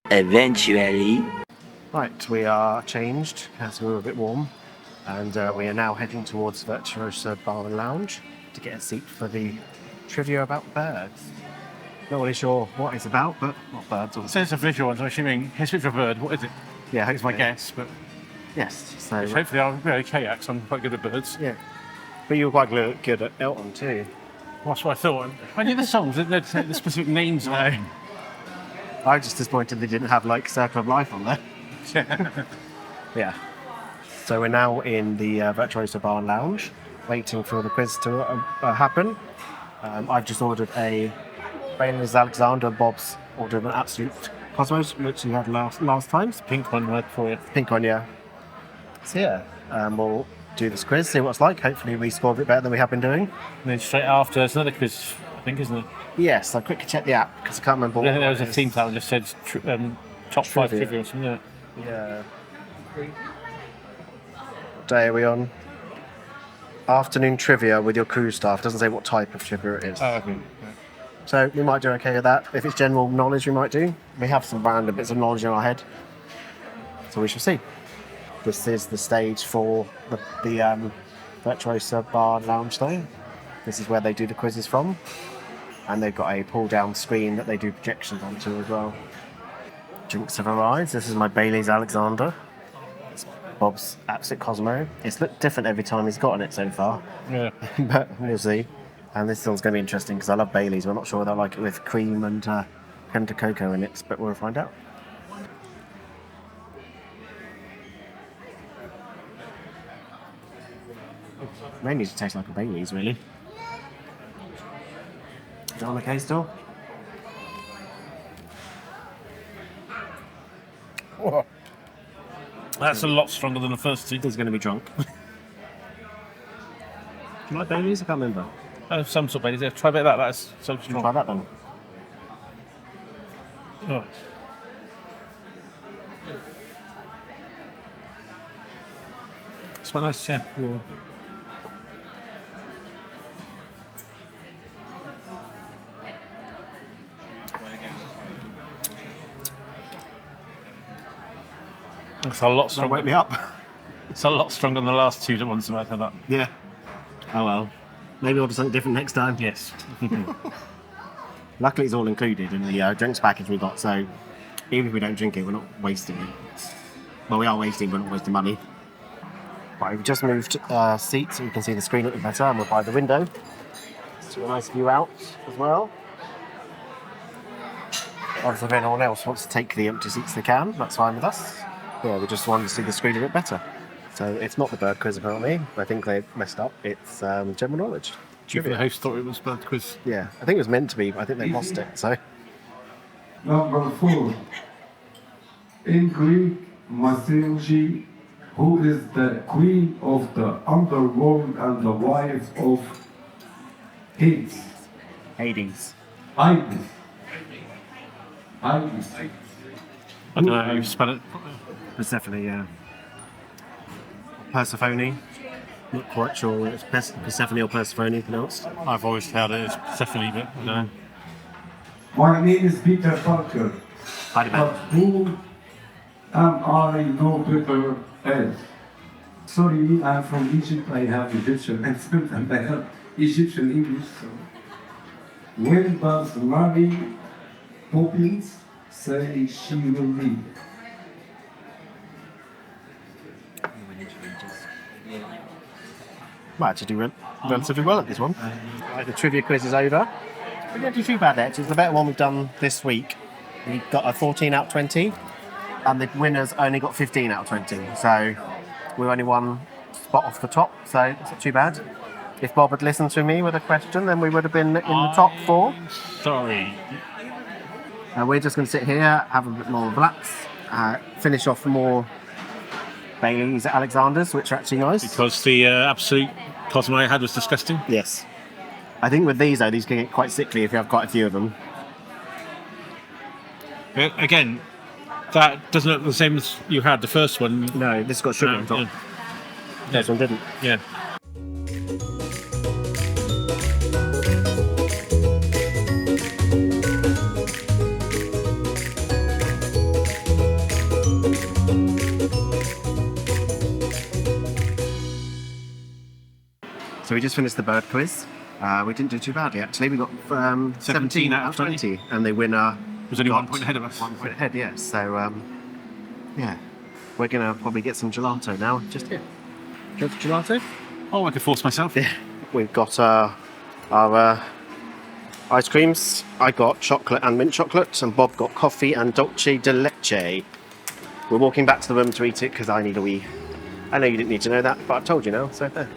Eventually. Right, we are changed as we were a bit warm. And we are now heading towards Virtuosa Bar and Lounge to get a seat for the trivia about birds. Not really sure what it's about, but not birds. It says a visual one, so I'm assuming history for a bird. What is it? Yeah, That's my hopefully. guess, but Yes, so hopefully I'll be okay, because I'm quite good at birds. yeah. But you were quite good at Elton too. That's what I thought. I knew the songs, they'd say the specific names. No. I'm just disappointed they didn't have like Circle of Life on there. Yeah. So we're now in the Virtuosa Bar and Lounge, waiting for the quiz to happen. I've just ordered a Bailey's Alexander. Bob's ordered an Absolute Cosmos, which we had last time. Pink one right for you. Pink one, yeah. So yeah, we'll do this quiz, see what it's like. Hopefully we score a bit better than we have been doing. And then straight after, there's another quiz, I think, isn't it? Yes, I quickly checked the app because I can't remember. I think there was a it is. theme that just said top 5 Trivia. trivia or something. Yeah. Yeah. What day are we on? Afternoon trivia with your crew staff. Doesn't say what type of trivia it is. Oh, okay. So we might do okay with that. If it's general knowledge, we might do. We have some random bits of knowledge in our head. So we shall see. This is the stage for the Virtuosa Bar and Lounge though. This is where they do the quizzes from. And they've got a pull-down screen that they do projections onto as well. Drinks have arrived. This is my Bailey's Alexander. It's Bob's Absolute Cosmo. It's looked different every time he's gotten it so far. Yeah. But we'll see. And this one's going to be interesting because I love Bailey's. But I'm not sure whether I like it with cream and creme de cocoa in it, but we'll find out. Mainly to taste like a Bailey's, really. Is it on the case still? Whoa. That's a lot stronger than the first two. He's going to be drunk. Do you like Bailey's? I can't remember. Some sort of Baileys. Yeah, try a bit of that. That's so Try strong. that then. Oh. It's quite nice, yeah. It's a lot Don't stronger. wake me up. It's a lot stronger than the last two ones I've had that. Yeah. Oh well. Maybe I'll do something different next time. Yes. Luckily, it's all included in the drinks package we got, so even if we don't drink it, we're not wasting it. Well, we are wasting, but not wasting money. Right, we've just moved seats so you can see the screen a little better, and we're by the window. So a nice view out as well. Obviously, if anyone else wants to take the empty seats, they can. That's fine with us. Yeah, we just wanted to see the screen a bit better. So it's not the bird quiz apparently. I think they messed up. It's general knowledge. The host thought it was bird quiz. Yeah, I think it was meant to be, but I think they lost it. So Number 4. In Greek mythology, who is the queen of the underworld and the wife of Hades? Hades. Hades. Hades. I don't know how you spell it. Persephone, yeah. Persephone. Not quite sure whether it's Persephone or Persephone pronounced. I've always held it as Persephone, but no. My name is Peter Parker, Howdy, but man. who am I no better as? Sorry, I'm from Egypt. I have Egyptian accent and I have Egyptian English. So. When does Mary Poppins say she will leave? Well, actually do relatively well at this one. Right, the trivia quiz is over. We didn't do too bad actually. It's the better one we've done this week. We got a 14 out of 20, and the winners only got 15 out of 20. So we only one spot off the top, so it's not too bad. If Bob had listened to me with a question, then we would have been in the top 4. Sorry. We're just going to sit here, have a bit more relax, finish off more Bailey's Alexanders, which are actually nice. Because the Absolute Cosmo I had was disgusting. Yes. I think with these though, these can get quite sickly if you have quite a few of them. Again, that doesn't look the same as you had the first one. No, this has got sugar on top. Yeah. This one didn't. Yeah. we just finished the bird quiz. We didn't do too badly actually. We got 17 out of 20, and the winner Was only got 1 point ahead of us. 1 point ahead. Yeah. So yeah, we're gonna probably get some gelato now. Just here. Go for gelato. Oh, I could force myself. Yeah. We've got our ice creams. I got chocolate and mint chocolate, and Bob got coffee and dolce de leche. We're walking back to the room to eat it because I need a wee. I know you didn't need to know that, but I've told you now, so there.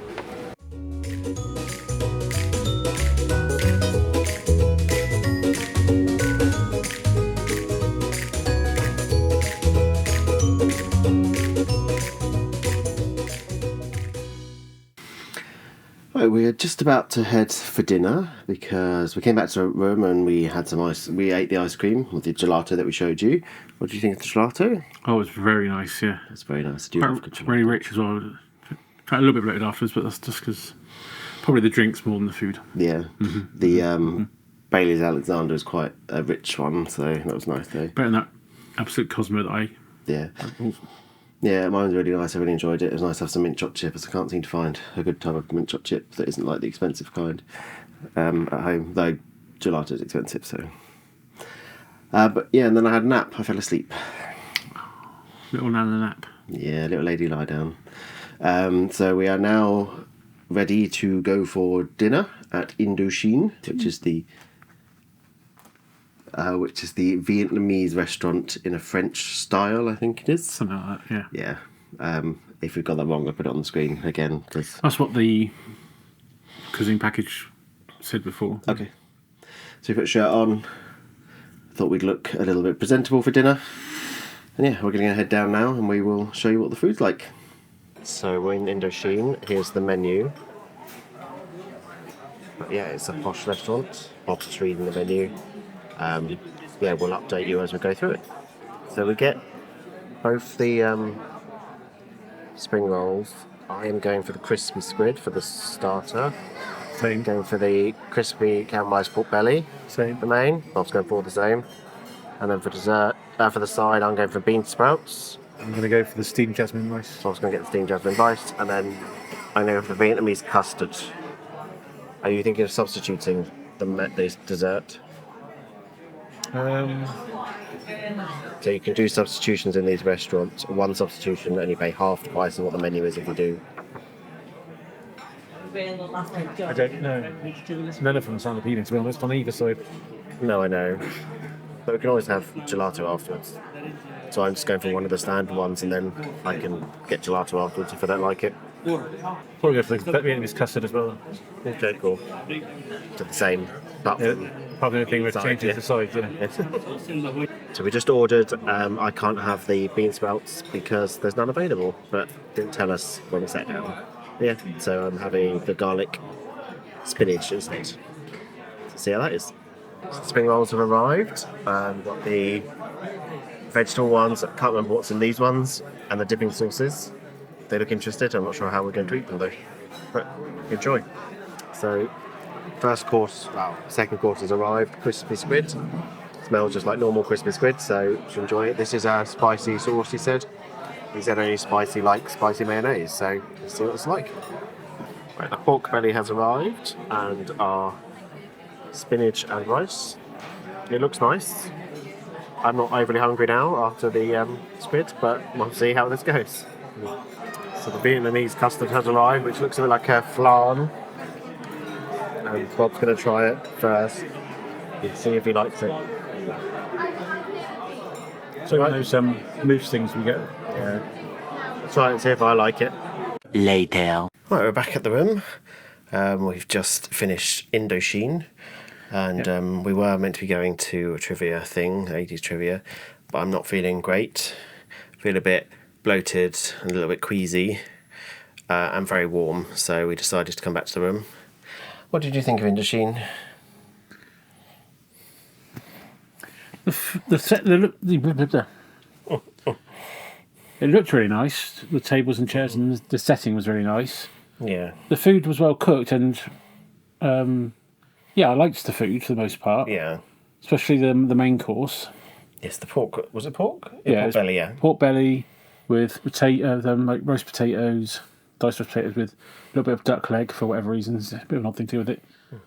Right, we're just about to head for dinner because we came back to our room and we had some ice. We ate the ice cream with the gelato that we showed you. What do you think of the gelato? Oh, it's very nice, yeah. It's very nice. I do love good gelato. Very rich as well. Felt a little bit bloated afterwards, but that's just because probably the drinks more than the food. Yeah. The Bailey's Alexander is quite a rich one, so that was nice though. Better than that Absolute Cosmo that I... Yeah. Yeah, mine was really nice. I really enjoyed it. It was nice to have some mint chocolate chips. I can't seem to find a good type of mint chocolate chip that isn't like the expensive kind at home, though gelato is expensive, so... but yeah, and then I had a nap. I fell asleep. Little nana nap. Yeah, little lady lie down. So we are now ready to go for dinner at Indochine, which is the Vietnamese restaurant in a French style, I think it is. Something like that, yeah. Yeah. If we've got that wrong, I'll put it on the screen again. That's what the cuisine package said before. Okay. So we put a shirt on. Thought we'd look a little bit presentable for dinner. And yeah, we're going to head down now and we will show you what the food's like. So we're in Indochine. Here's the menu. But yeah, it's a posh restaurant. Bob's just reading the menu. Yeah, we'll update you as we go through it. So we get both the spring rolls. I am going for the crispy squid for the starter. Same. Going for the crispy caramelised pork belly. Same. The main. Bob's going for all the same. And then for dessert, for the side, I'm going for bean sprouts. I'm going to go for the steamed jasmine rice. So I was going to get the steamed jasmine rice, and then I'm going for Vietnamese custard. Are you thinking of substituting this dessert? So you can do substitutions in these restaurants. One substitution and you pay half the price of what the menu is if you do. I don't know. None of them sound appealing, to be honest, on either side. No, I know. But we can always have gelato afterwards. So I'm just going for one of the standard ones and then I can get gelato afterwards if I don't like it. Probably go for the Vietnamese custard as well. Okay, cool. To the same platform. Probably the thing we're changing the side, yeah. So we just ordered, I can't have the bean sprouts because there's none available, but didn't tell us when we sat down. Yeah, so I'm having the garlic spinach instead. So see how that is. So the spring rolls have arrived, and got the vegetable ones. I can't remember what's in these ones, and the dipping sauces. They look interested. I'm not sure how we're going to eat them though, but enjoy. So second course has arrived. Crispy squid. Smells just like normal crispy squid, so you should enjoy it. This is a spicy sauce, he said. He said only spicy like spicy mayonnaise, so let's see what it's like. Right, the pork belly has arrived, and our spinach and rice. It looks nice. I'm not overly hungry now after the squid, but we'll see how this goes. So the Vietnamese custard has arrived, which looks a bit like a flan. And Bob's going to try it first. See if he likes it. So one of those mousse things we get. Yeah. Let's try it and see if I like it. Later. Right, we're back at the room. We've just finished Indochine. And we were meant to be going to a trivia thing, 80s trivia. But I'm not feeling great. Feel a bit bloated and a little bit queasy. And very warm. So we decided to come back to the room. What did you think of Indochine? It looked really nice. The tables and chairs and the setting was really nice. Yeah. The food was well cooked and I liked the food for the most part. Yeah. Especially the main course. Yes, the pork. Was it pork? Yeah, pork belly, yeah. Pork belly with potato, like roast potatoes, diced roast potatoes with a little bit of duck leg for whatever reasons. A bit of an odd thing to do with it.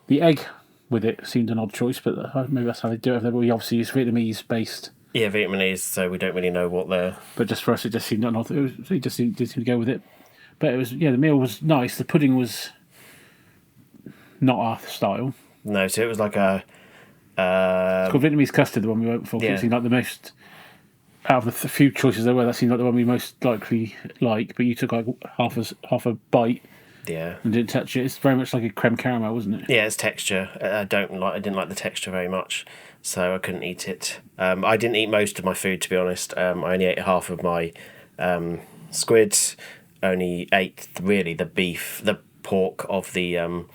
The egg with it seemed an odd choice, but maybe that's how they do it. We obviously use Vietnamese based. Yeah, Vietnamese, so we don't really know what they're... But just for us, it just seemed an odd. It just did seem to go with it. But it was, the meal was nice. The pudding was not our style. No, so it was like a... It's called Vietnamese custard, the one we went for. Yeah. It seemed like the most... Out of the few choices there were, that seemed like the one we most likely like. But you took like half a bite Yeah. and didn't touch it. It's very much like a creme caramel, wasn't it? Yeah, it's texture. I didn't like the texture very much, so I couldn't eat it. I didn't eat most of my food, to be honest. I only ate half of my squid. Only ate really the pork of the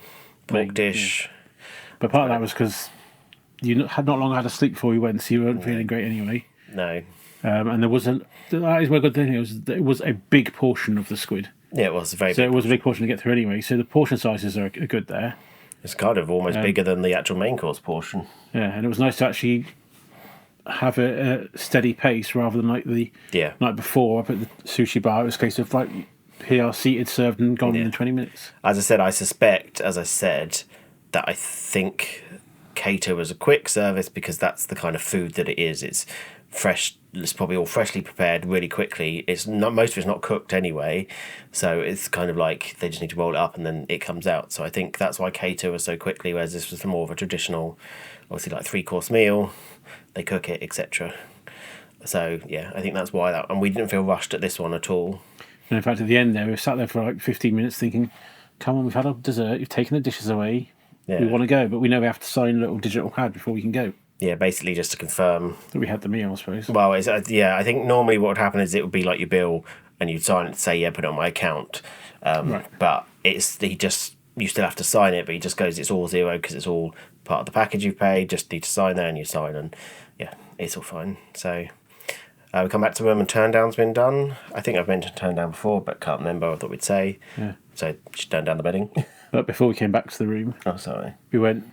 pork dish. Yeah. But part of that was because you had not long had a sleep before you went, so you weren't feeling great anyway. No. And there wasn't. That is one good thing. It was a big portion of the squid. Yeah, it was very So big. it was a big portion to get through anyway. So the portion sizes are good there. It's kind of almost bigger than the actual main course portion. Yeah, and it was nice to actually have a steady pace rather than like the night before up at the sushi bar. It was a case of like, here, seated, served, and gone in 20 minutes. As I said, I suspect, that I think Cato was a quick service because that's the kind of food that it is. It's fresh. It's probably all freshly prepared really quickly. It's not, most of it's not cooked anyway, so it's kind of like they just need to roll it up and then it comes out. So I think that's why Cato was so quickly, whereas this was more of a traditional, obviously like 3-course meal. They cook it, etc. So yeah, I think that's why that. And we didn't feel rushed at this one at all. And in fact, at the end there, we sat there for like 15 minutes thinking, come on, we've had our dessert, you've taken the dishes away, we want to go, but we know we have to sign a little digital pad before we can go. Yeah, basically just to confirm That we had the meal, I suppose. Well, I think normally what would happen is it would be like your bill and you'd sign it to say, yeah, put it on my account. Right. But you still have to sign it, but he just goes, it's all zero because it's all part of the package you paid. Just need to sign there and you sign, and yeah, it's all fine. So we come back to room and turn down's been done. I think I've mentioned turn down before, but can't remember. I thought we'd say. Yeah. So just turn down the bedding. But before we came back to the room, Oh, sorry. we went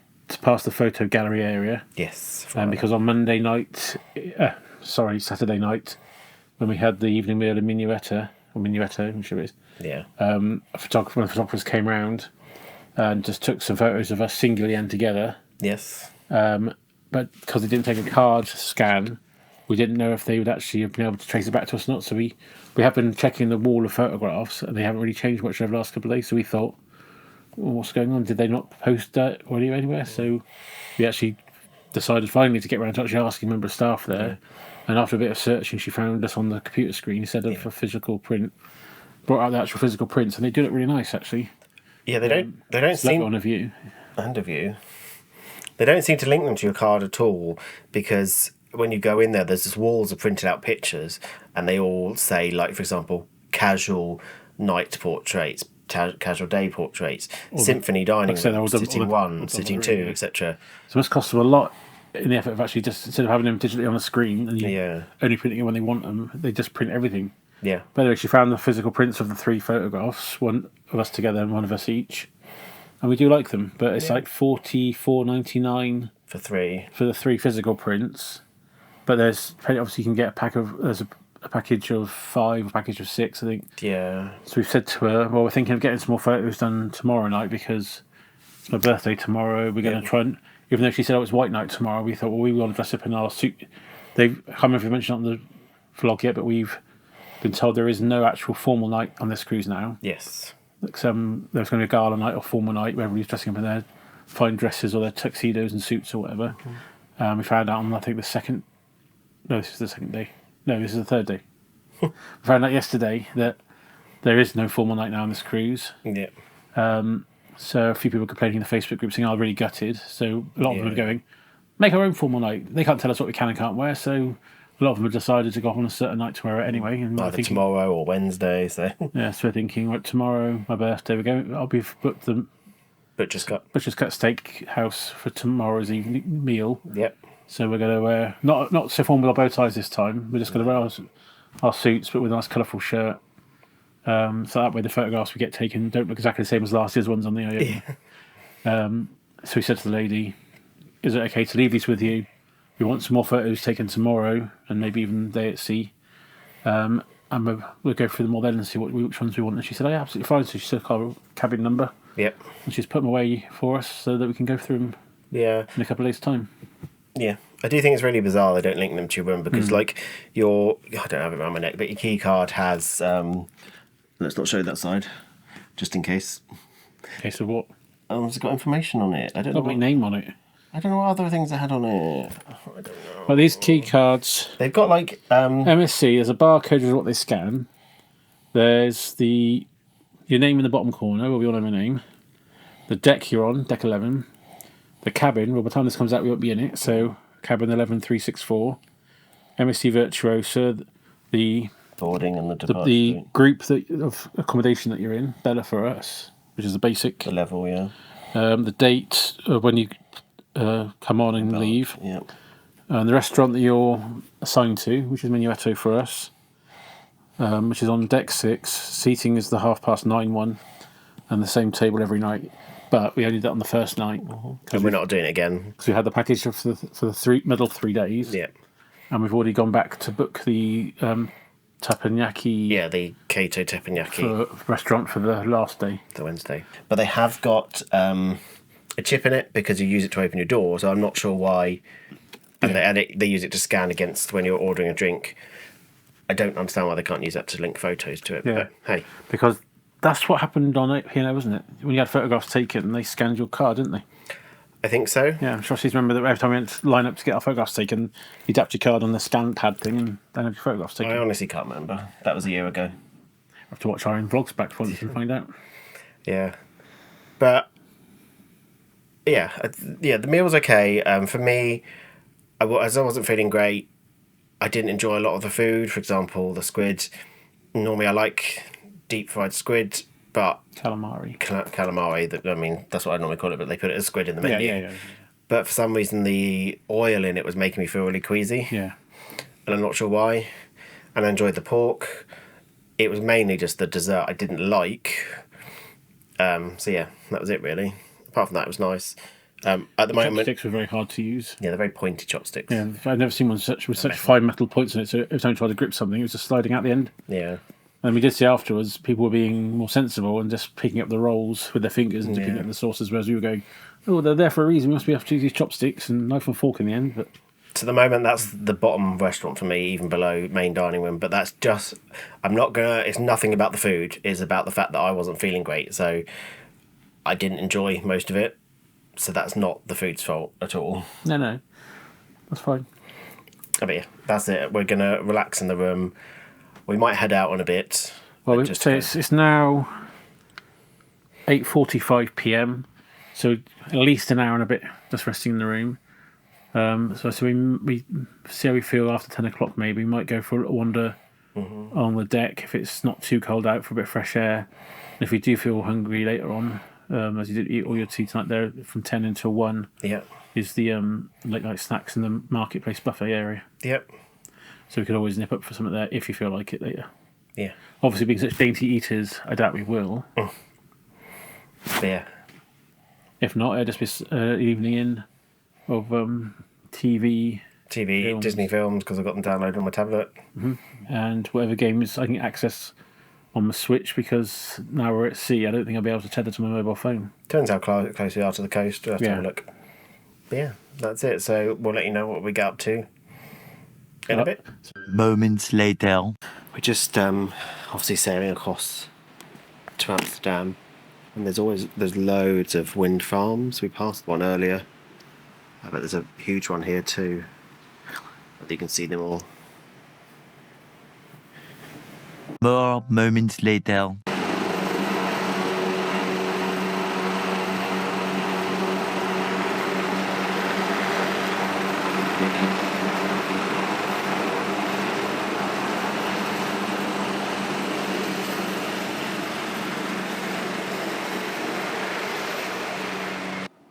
past the photo gallery area. Yes. Because on Saturday night, when we had the evening meal in Minuetta, I'm sure it is, Yeah. one of the photographers came round and just took some photos of us singularly and together. Yes. But because they didn't take a card scan, we didn't know if they would actually have been able to trace it back to us or not. So we have been checking the wall of photographs, and they haven't really changed much over the last couple of days. So we thought, well, what's going on? Did they not post that audio anywhere? So we actually decided finally to get around to actually asking a member of staff there. Yeah. And after a bit of searching, she found us on the computer screen instead of a physical print. Brought out the actual physical prints, and they do look really nice, actually. Yeah, they don't seem on a view. And a view. They don't seem to link them to your card at all, because when you go in there, there's just walls of printed out pictures, and they all say, like, for example, casual night portraits, casual day portraits, symphony dining room, sitting one, sitting two, etc. So it must cost them a lot in the effort of actually just, instead of having them digitally on a screen and only printing it when they want them, they just print everything. Yeah. But anyway, she found the physical prints of the 3 photographs, one of us together and one of us each. And we do like them, but it's like $44.99 for 3 for the 3 physical prints. But there's obviously you can get a package of 5, a package of 6, I think. Yeah. So we've said to her, well, we're thinking of getting some more photos done tomorrow night because it's my birthday tomorrow. We're going to try and, even though she said it was white night tomorrow, we thought, well, we want to dress up in our suit. I can't remember if we mentioned it on the vlog yet, but we've been told there is no actual formal night on this cruise now. Yes. There's going to be a gala night or formal night where everybody's dressing up in their fine dresses or their tuxedos and suits or whatever. We found out on, I think, this is the second day. No, this is the third day. We found out yesterday that there is no formal night now on this cruise. Yeah. So a few people complaining in the Facebook group saying, I'm really gutted. So a lot of them are going, make our own formal night. They can't tell us what we can and can't wear, so a lot of them have decided to go off on a certain night to wear it anyway. And either tomorrow or Wednesday. So yeah, so we're thinking, right, tomorrow, my birthday, I'll be booked the Butcher's Cut Steakhouse for tomorrow's evening meal. Yep. So we're going to wear, not so formal with our bow ties this time, we're just going to wear our suits, but with a nice colourful shirt. So that way the photographs we get taken don't look exactly the same as last year's ones on the IO. So we said to the lady, is it okay to leave these with you? We want some more photos taken tomorrow and maybe even the day at sea. and we'll go through them all then and see which ones we want. And she said, "Oh, yeah, absolutely fine." So she took our cabin number Yep. and she's put them away for us so that we can go through them Yeah. in a couple of days' time. Yeah. I do think it's really bizarre they don't link them to your room because, like, I don't have it around my neck, but your key card has. Let's not show that side, just in case. Case of what? It's got information on it. I don't Got know. my name on it. I don't know what other things they had on it. I don't know. Well, these key cards, They've got like MSC. There's a barcode with what they scan. There's your name in the bottom corner, where we all know my name. The deck you're on, deck 11. The cabin, well, by the time this comes out, we won't be in it. So, cabin 11364. MSC Virtuosa, the boarding and the departure. the group of accommodation that you're in, Bella for us, which is the basic. The level, yeah. The date of when you come on and leave. Yeah. And the restaurant that you're assigned to, which is Minuetto for us, which is on deck 6. Seating is the 9:30 one, and the same table every night. But we only did that on the first night. And we're not doing it again. Because we had the package for the middle 3 days. Yeah. And we've already gone back to book the teppanyaki Yeah, the Kato teppanyaki. restaurant for the last day. The Wednesday. But they have got a chip in it because you use it to open your door, so I'm not sure why. And they use it to scan against when you're ordering a drink. I don't understand why they can't use that to link photos to it. Yeah. But hey. Because that's what happened on it here, wasn't it? When you had photographs taken, they scanned your card, didn't they? I think so. Yeah, I'm sure she's remember that every time we went to line up to get our photographs taken, you tapped your card on the scan pad thing and then have your photographs taken. I honestly can't remember. That was a year ago. I have to watch our own vlogs back once and find out. Yeah. But yeah, the meal was okay. For me, as I wasn't feeling great, I didn't enjoy a lot of the food. For example, the squid. Normally I like deep fried squid, but Calamari. Calamari, that's what I normally call it, but they put it as squid in the menu. Yeah. But for some reason, the oil in it was making me feel really queasy. Yeah. And I'm not sure why. And I enjoyed the pork. It was mainly just the dessert I didn't like. So yeah, that was it really. Apart from that, it was nice. At the moment, Chopsticks were very hard to use. yeah, they're very pointy chopsticks. Yeah, I've never seen one with such fine metal points in it, so every time you tried to grip something, it was just sliding out the end. Yeah. And we did see afterwards, people were being more sensible and just picking up the rolls with their fingers and dipping it in the sauces, whereas we were going, oh, they're there for a reason, we must be able to use these chopsticks and knife and fork in the end. But to the moment, that's the bottom restaurant for me, even below main dining room. But that's just, it's nothing about the food. It's about the fact that I wasn't feeling great. So I didn't enjoy most of it. So that's not the food's fault at all. No, that's fine. But yeah, that's it. We're going to relax in the room. We might head out on a bit. Well, it's now 8:45 p.m, so at least an hour and a bit just resting in the room. So we see how we feel after 10 o'clock maybe. We might go for a little wander on the deck if it's not too cold out for a bit of fresh air. And if we do feel hungry later on, as you did eat all your tea tonight there from 10 until 1, is the late night snacks in the marketplace buffet area. Yep. So we could always nip up for something there if you feel like it later. Yeah. Obviously, being such dainty eaters, I doubt we will. Yeah. If not, it'll just be an evening in of TV, films. Disney films, because I've got them downloaded on my tablet. And whatever games I can access on the Switch, because now we're at sea, I don't think I'll be able to tether to my mobile phone. Turns out close we are to the coast. We'll have to have a look. But yeah, that's it. So we'll let you know what we get up to in a bit. Moments later. We're just obviously sailing across to Amsterdam, and there's loads of wind farms. We passed one earlier. I bet there's a huge one here too. I think you can see them all. More moments later.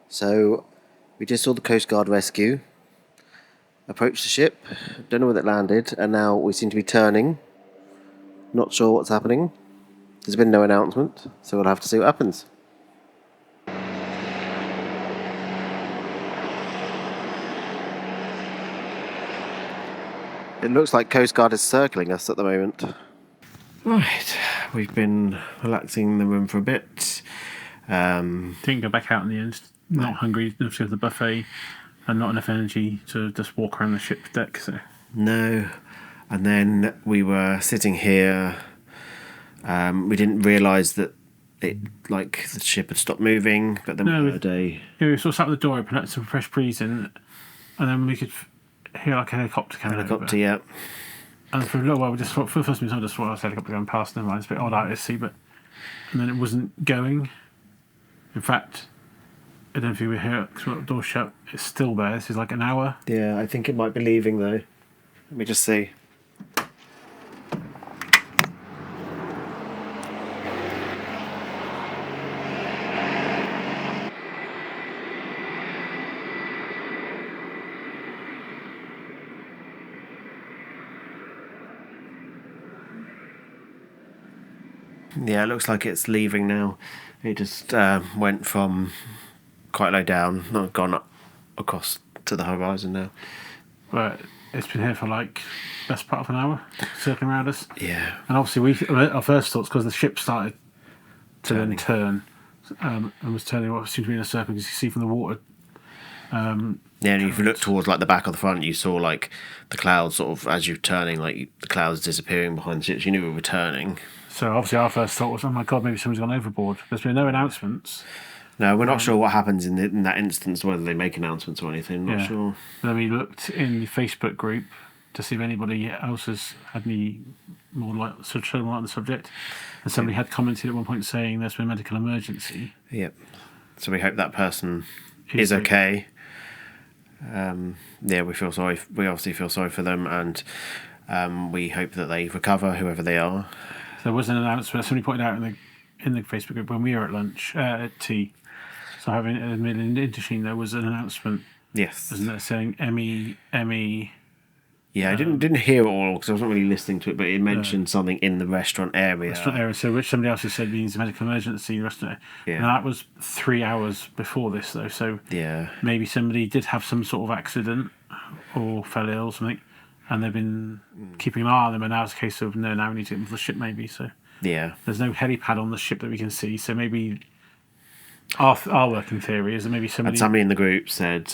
So we just saw the Coast Guard rescue, approached the ship, don't know where it landed, and now we seem to be turning. Not sure what's happening. There's been no announcement, so we'll have to see what happens. It looks like Coast Guard is circling us at the moment. Right, we've been relaxing in the room for a bit. Didn't go back out in the end. Not hungry enough to go to the buffet, and not enough energy to just walk around the ship's deck. So No, and then we were sitting here. We didn't realise that the ship had stopped moving, but then we heard we sort of sat with the door open, let some fresh breeze in, and then we could hear like a helicopter coming helicopter. over. Yeah, And for a little while, we just thought, for the first time, I just thought I was a helicopter going past. Never mind, it's a bit odd out at sea, but and then it wasn't going. In fact, I don't know if you were here because the door shut. It's still there. This is like an hour. yeah. I think it might be leaving though. Let me just see. Yeah, it looks like it's leaving now. It just went from quite low down, not gone up across to the horizon now. But it's been here for like best part of an hour, circling around us. Yeah. And obviously, our first thoughts because the ship started to then turn, and was turning what seemed to be in a circle because you see from the water. Yeah, and if you look towards like the back of the front, you saw like the clouds sort of as you're turning, like the clouds disappearing behind the ships. You knew we were turning. So obviously, our first thought was, "Oh my god, maybe someone's gone overboard." There's been no announcements. No, we're not sure what happens in that instance, whether they make announcements or anything. Not sure. And then we looked in the Facebook group to see if anybody else has had any more light, sort of shown light on the subject. And somebody had commented at one point saying there's been a medical emergency. Yep. So we hope that person is okay. Yeah, we feel sorry. We obviously feel sorry for them, and we hope that they recover, whoever they are. There was an announcement. Somebody pointed out in the Facebook group when we were at lunch at tea. So having in Indochine, there was an announcement. Yes. Wasn't there saying Emmy? Yeah, I didn't hear it all because I wasn't really listening to it, but it mentioned something in the restaurant area. Restaurant area. So which somebody else has said means a medical emergency in the restaurant. Yeah. And that was 3 hours before this, though. So yeah, maybe somebody did have some sort of accident or fell ill or something, and they've been keeping an eye on them. And now it's a case of no, now we need to get them to the ship, maybe. So yeah, there's no helipad on the ship that we can see. So maybe our working theory is that maybe and somebody in the group said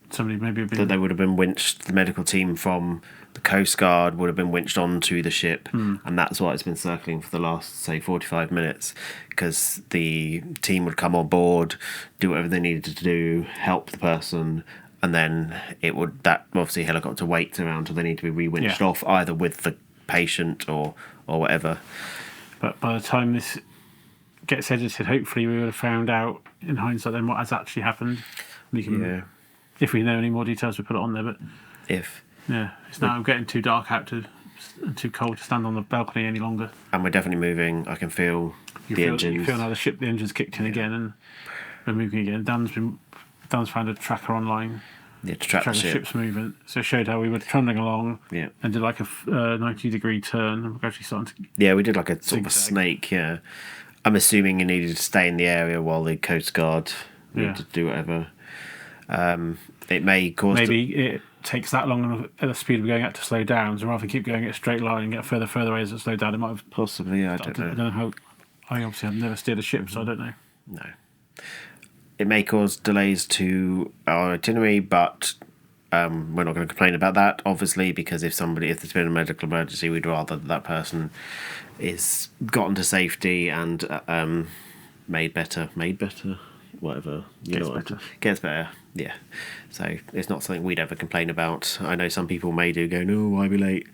somebody maybe that they would have been winched. The medical team from the Coast Guard would have been winched onto the ship, and that's why it's been circling for the last, say, 45 minutes, because the team would come on board, do whatever they needed to do, help the person, and then that obviously helicopter waits around till they need to be re-winched off, either with the patient or whatever. But by the time this gets edited, hopefully we would have found out in hindsight then what has actually happened. We can, if we know any more details, we put it on there. But it's now getting too dark out and too cold to stand on the balcony any longer. And we're definitely moving. I can feel engines. You feel now the engine's kicked in again, and we're moving again. Dan's found a tracker online. Yeah, to track the ship's movement. So it showed how we were trundling along. Yeah. And did like a 90-degree turn, and we're actually starting to. Yeah, we did like a sort of a snake. Yeah. I'm assuming you needed to stay in the area while the Coast Guard needed to do whatever. It may cause. Maybe it takes that long at the speed we're going at to slow down, so rather than keep going at a straight line and get further away as it slowed down, it might have possibly. I don't know. I don't know how. I obviously have never steered a ship, so I don't know. No. It may cause delays to our itinerary, but we're not going to complain about that, obviously, because if there's been a medical emergency, we'd rather that person is gotten to safety and made better, whatever. Gets better, yeah. So it's not something we'd ever complain about. I know some people may go, no, why be late?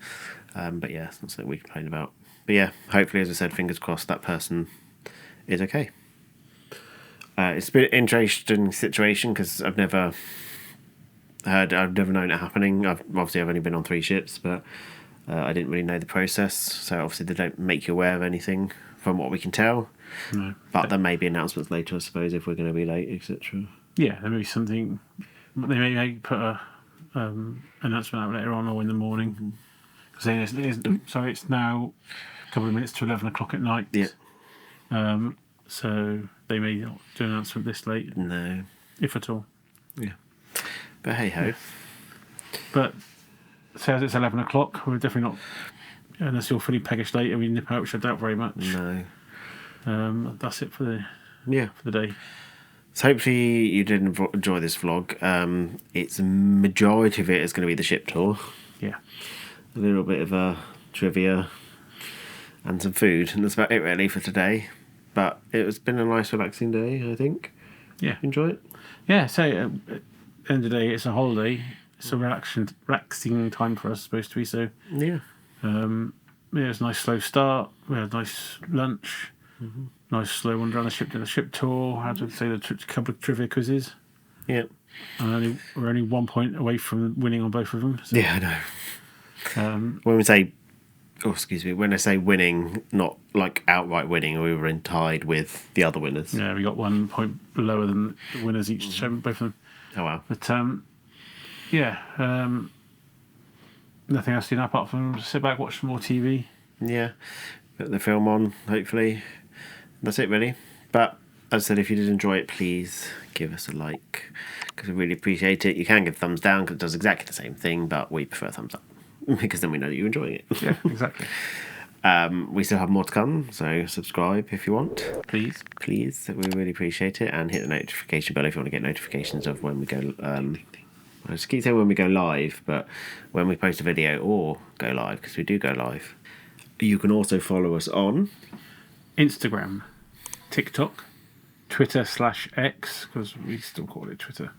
But yeah, it's not something we complain about. But yeah, hopefully, as I said, fingers crossed, that person is okay. It's been an interesting situation because I've never known it happening. I've only been on 3 ships, but I didn't really know the process. So obviously they don't make you aware of anything from what we can tell. No. But there may be announcements later, I suppose, if we're going to be late, etc. Yeah, there may be something. They may put a announcement out later on or in the morning. Because it's now a couple of minutes to 11 o'clock at night. Yeah. So they may not do an announcement this late. No. If at all. Yeah. But hey ho. But say as it's 11 o'clock, we're definitely not unless you're fully peggish late and we nip out, which I doubt very much. No. That's it for Yeah. the day. So hopefully you did enjoy this vlog. It's majority of it is going to be the ship tour. Yeah. A little bit of a trivia and some food, and that's about it really for today. But it's been a nice relaxing day, I think. Yeah. Enjoy it. Yeah, so at the end of the day, it's a holiday. It's a relaxing time for us, supposed to be. So, Yeah. yeah, it's a nice slow start. We had a nice lunch. Nice slow wander around the ship, did a ship tour. Had to say the couple of trivia quizzes. Yeah. And we're only 1 point away from winning on both of them. So, Yeah, I know. When I say winning, not like outright winning, we were in tied with the other winners. yeah, we got 1 point lower than the winners each, both of them. Oh wow. But yeah, nothing else to do now apart from sit back, watch some more TV. Yeah. Put the film on, hopefully. That's it really. But as I said, if you did enjoy it, please give us a like, because we really appreciate it. You can give thumbs down because it does exactly the same thing, but we prefer thumbs up because then we know that you're enjoying it. Yeah, exactly. We still have more to come, so subscribe if you want. Please. Please, we really appreciate it, and hit the notification bell if you want to get notifications of when we go. I just keep saying when we go live, but when we post a video or go live, because we do go live. You can also follow us on Instagram, TikTok, Twitter/X, because we still call it Twitter.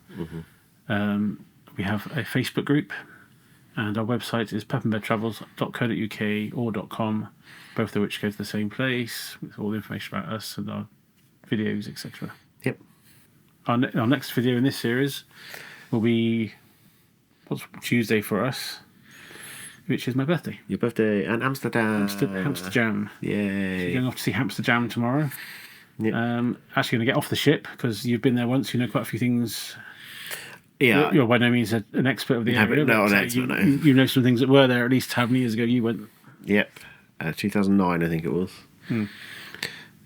We have a Facebook group, and our website is pepandbedtravels.co.uk or .com, both of which go to the same place with all the information about us and our videos, etc. Yep. Our next video in this series will be Tuesday for us, which is my birthday. Your birthday and Amsterdam. Amsterdam. Yay. We're going off to see Amsterdam tomorrow. Yep. Actually going to get off the ship because you've been there once. You know quite a few things. Yeah. You're by no means an expert of the area. No, but, an expert, no. You know some things that were there at least how many years ago you went. Yep. 2009, I think it was.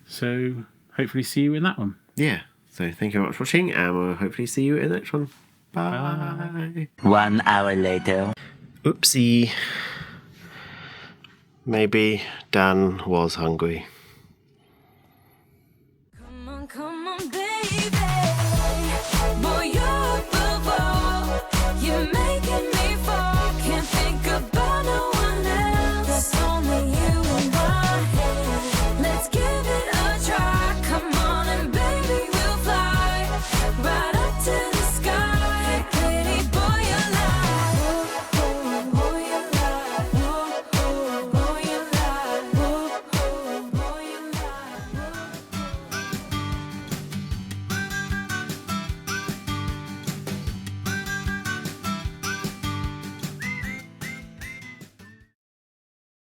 So hopefully see you in that one. Yeah. So thank you very much for watching, and we'll hopefully see you in the next one. Bye. 1 hour later. Oopsie. Maybe Dan was hungry.